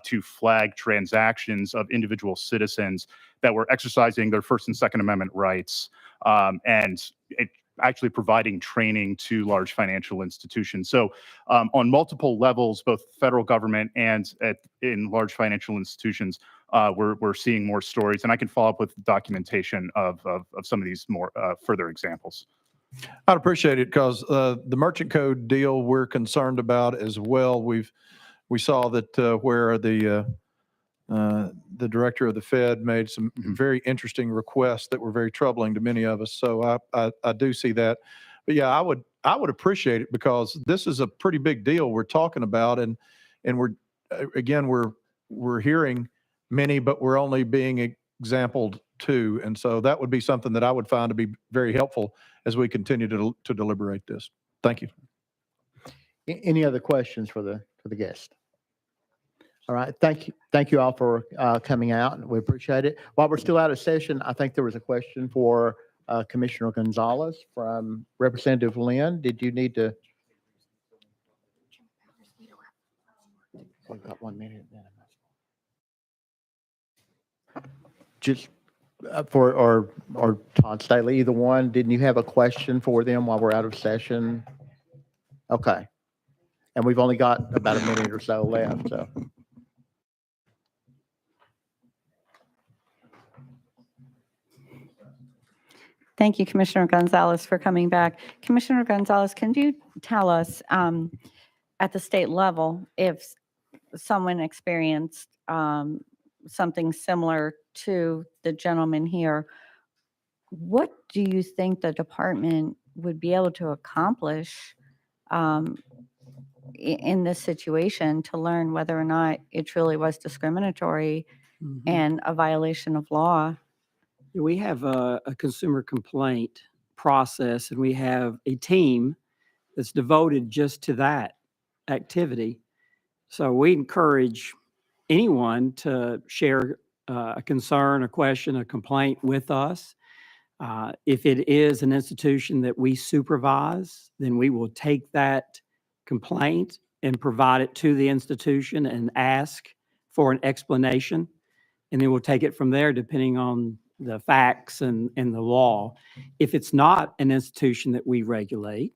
to flag transactions of individual citizens that were exercising their First and Second Amendment rights, and actually providing training to large financial institutions. So on multiple levels, both federal government and in large financial institutions, we're seeing more stories, and I can follow up with documentation of some of these more further examples. I'd appreciate it, because the merchant code deal we're concerned about as well. We saw that where the director of the Fed made some very interesting requests that were very troubling to many of us. So I do see that. But yeah, I would appreciate it, because this is a pretty big deal we're talking about, and we're hearing many, but we're only being exampled 2. And so that would be something that I would find to be very helpful as we continue to deliberate this. Thank you. Any other questions for the guest? All right, thank you all for coming out. We appreciate it. While we're still out of session, I think there was a question for Commissioner Gonzalez from Representative Lynn. Did you need to? We've got 1 minute. Just or Todd Staley, either one. Didn't you have a question for them while we're out of session? Okay. And we've only got about a minute or so left, so. Thank you, Commissioner Gonzalez, for coming back. Commissioner Gonzalez, can you tell us at the state level if someone experienced something similar to the gentleman here, what do you think the department would be able to accomplish in this situation to learn whether or not it truly was discriminatory and a violation of law? We have a consumer complaint process, and we have a team that's devoted just to that activity. So we encourage anyone to share a concern, a question, a complaint with us. If it is an institution that we supervise, then we will take that complaint and provide it to the institution and ask for an explanation. and then we'll take it from there depending on the facts and the law. If it's not an institution that we regulate,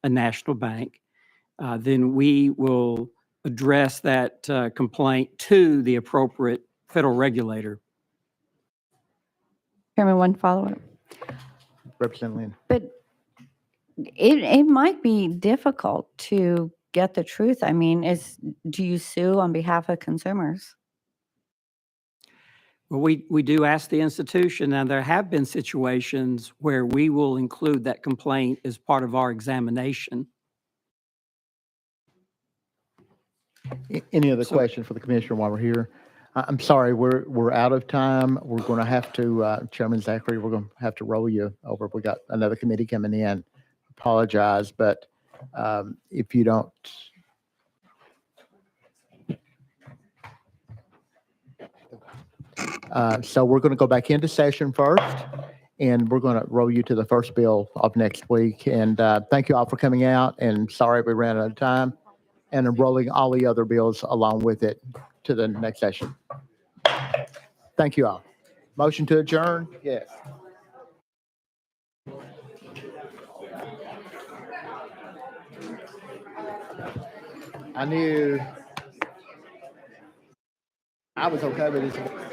a national bank, then we will address that complaint to the appropriate federal regulator. Chairman, one follow-up. Representative Lynn. But it might be difficult to get the truth. I mean, do you sue on behalf of consumers? Well, we do ask the institution, and there have been situations where we will include that complaint as part of our examination. Any other So- questions for the commissioner while we're here? I'm sorry, we're out of time. We're going to have to, Chairman Zachary, we're going to have to roll you over. We got another committee coming in. Apologize, but if you don't. So we're going to go back into session first, and we're going to roll you to the first bill of next week. And thank you all for coming out, and sorry we ran out of time. And I'm rolling all the other bills along with it to the next session. Thank you all. Motion to adjourn? Yes. I knew I was okay with this.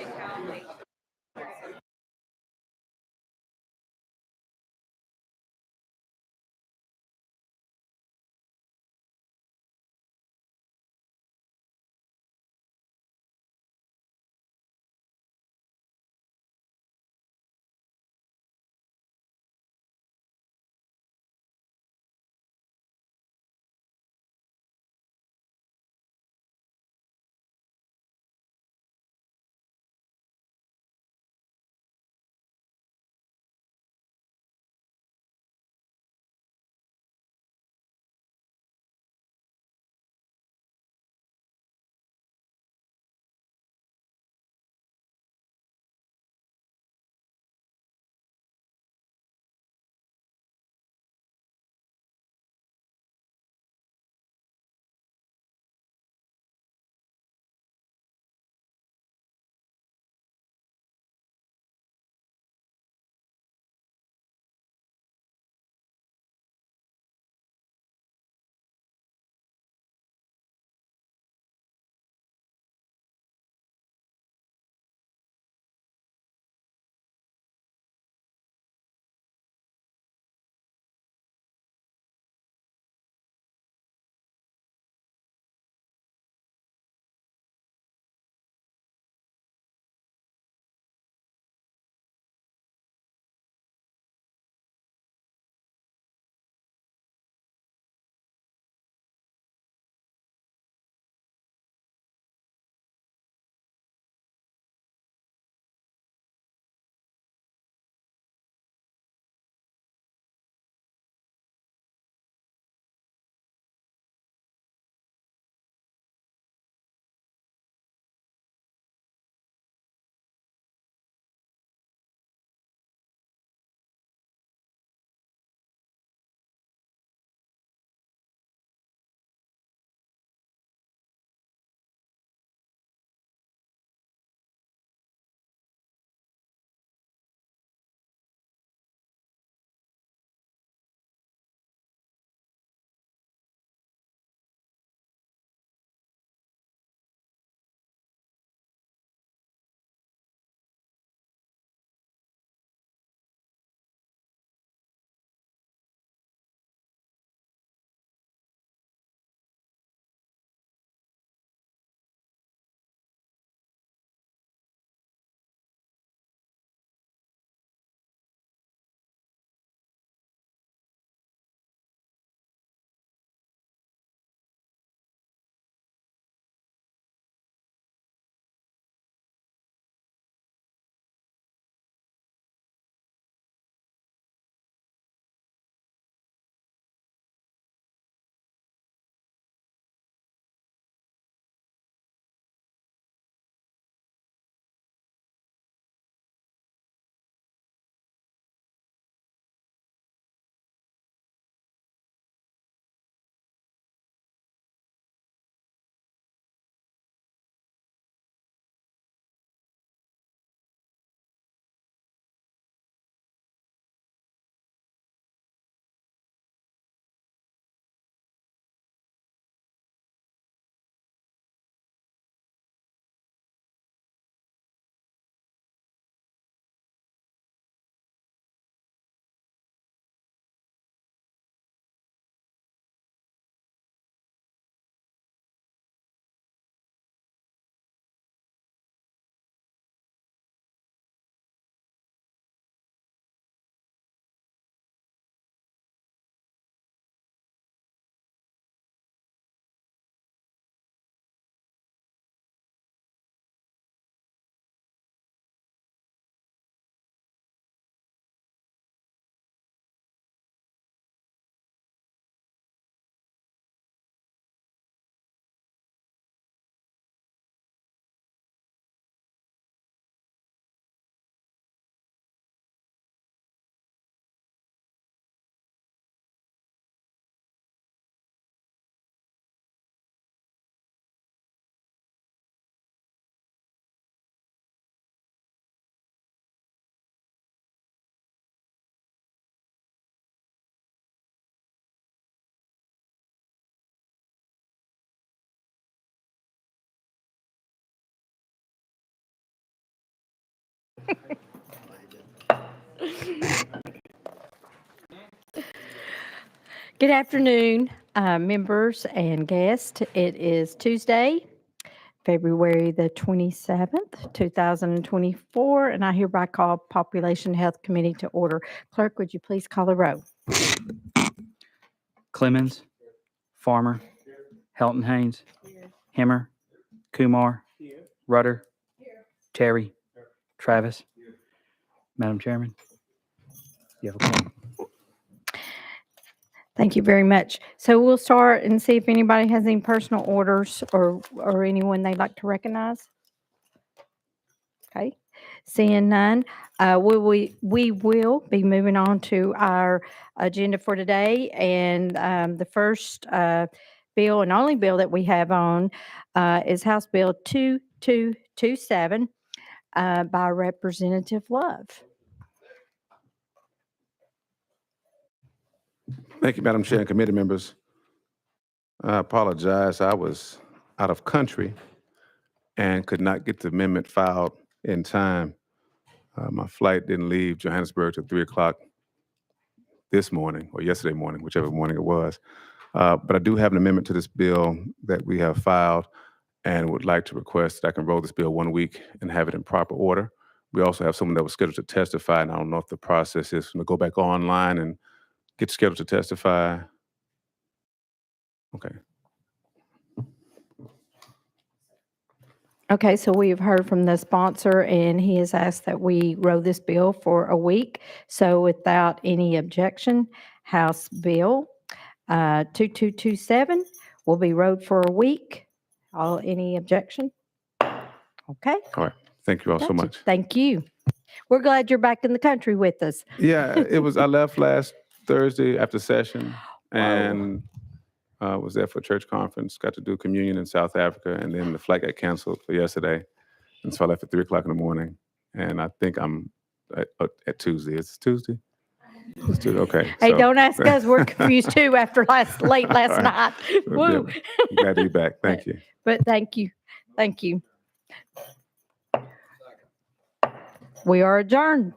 Good afternoon, members and guests. It is Tuesday, February the 27th, 2024, and I hereby call Population Health Committee to order. Clerk, would you please call the roll? Clemens, Farmer, Helton Haynes, Hemmer, Kumar, Rudder, Terry, Travis. Madam Chairman, you have a quorum. Thank you very much. So we'll start and see if anybody has any personal orders or anyone they'd like to recognize. Okay, seeing none, we will be moving on to our agenda for today. And the first bill and only bill that we have on is House Bill 2227 by Representative Love. Thank you, Madam Chair and committee members. I apologize. I was out of country and could not get the amendment filed in time. My flight didn't leave Johannesburg till 3 o'clock this morning or yesterday morning, whichever morning it was. But I do have an amendment to this bill that we have filed and would like to request that I can roll this bill 1 week and have it in proper order. We also have someone that was scheduled to testify, and I don't know if the process is to go back online and get scheduled to testify. Okay. Okay, so we have heard from the sponsor, and he has asked that we roll this bill for a week. So without any objection, House Bill 2227 will be rolled for a week. Any objection? Okay. All right. Thank you all so Gotcha. much. Thank you. We're glad you're back in the country with us. Yeah, it was. I left last Thursday after session and was there for a church conference. Got to do communion in South Africa, and then the flight got canceled for yesterday, and so I left at 3 o'clock in the morning. And I think I'm at Tuesday. It's Tuesday. It's Tuesday. Okay. Hey, so- don't ask us. We're confused too after late last All right. night. Woo. Yeah, glad to be back. Thank you. But thank you. Thank you. We are adjourned.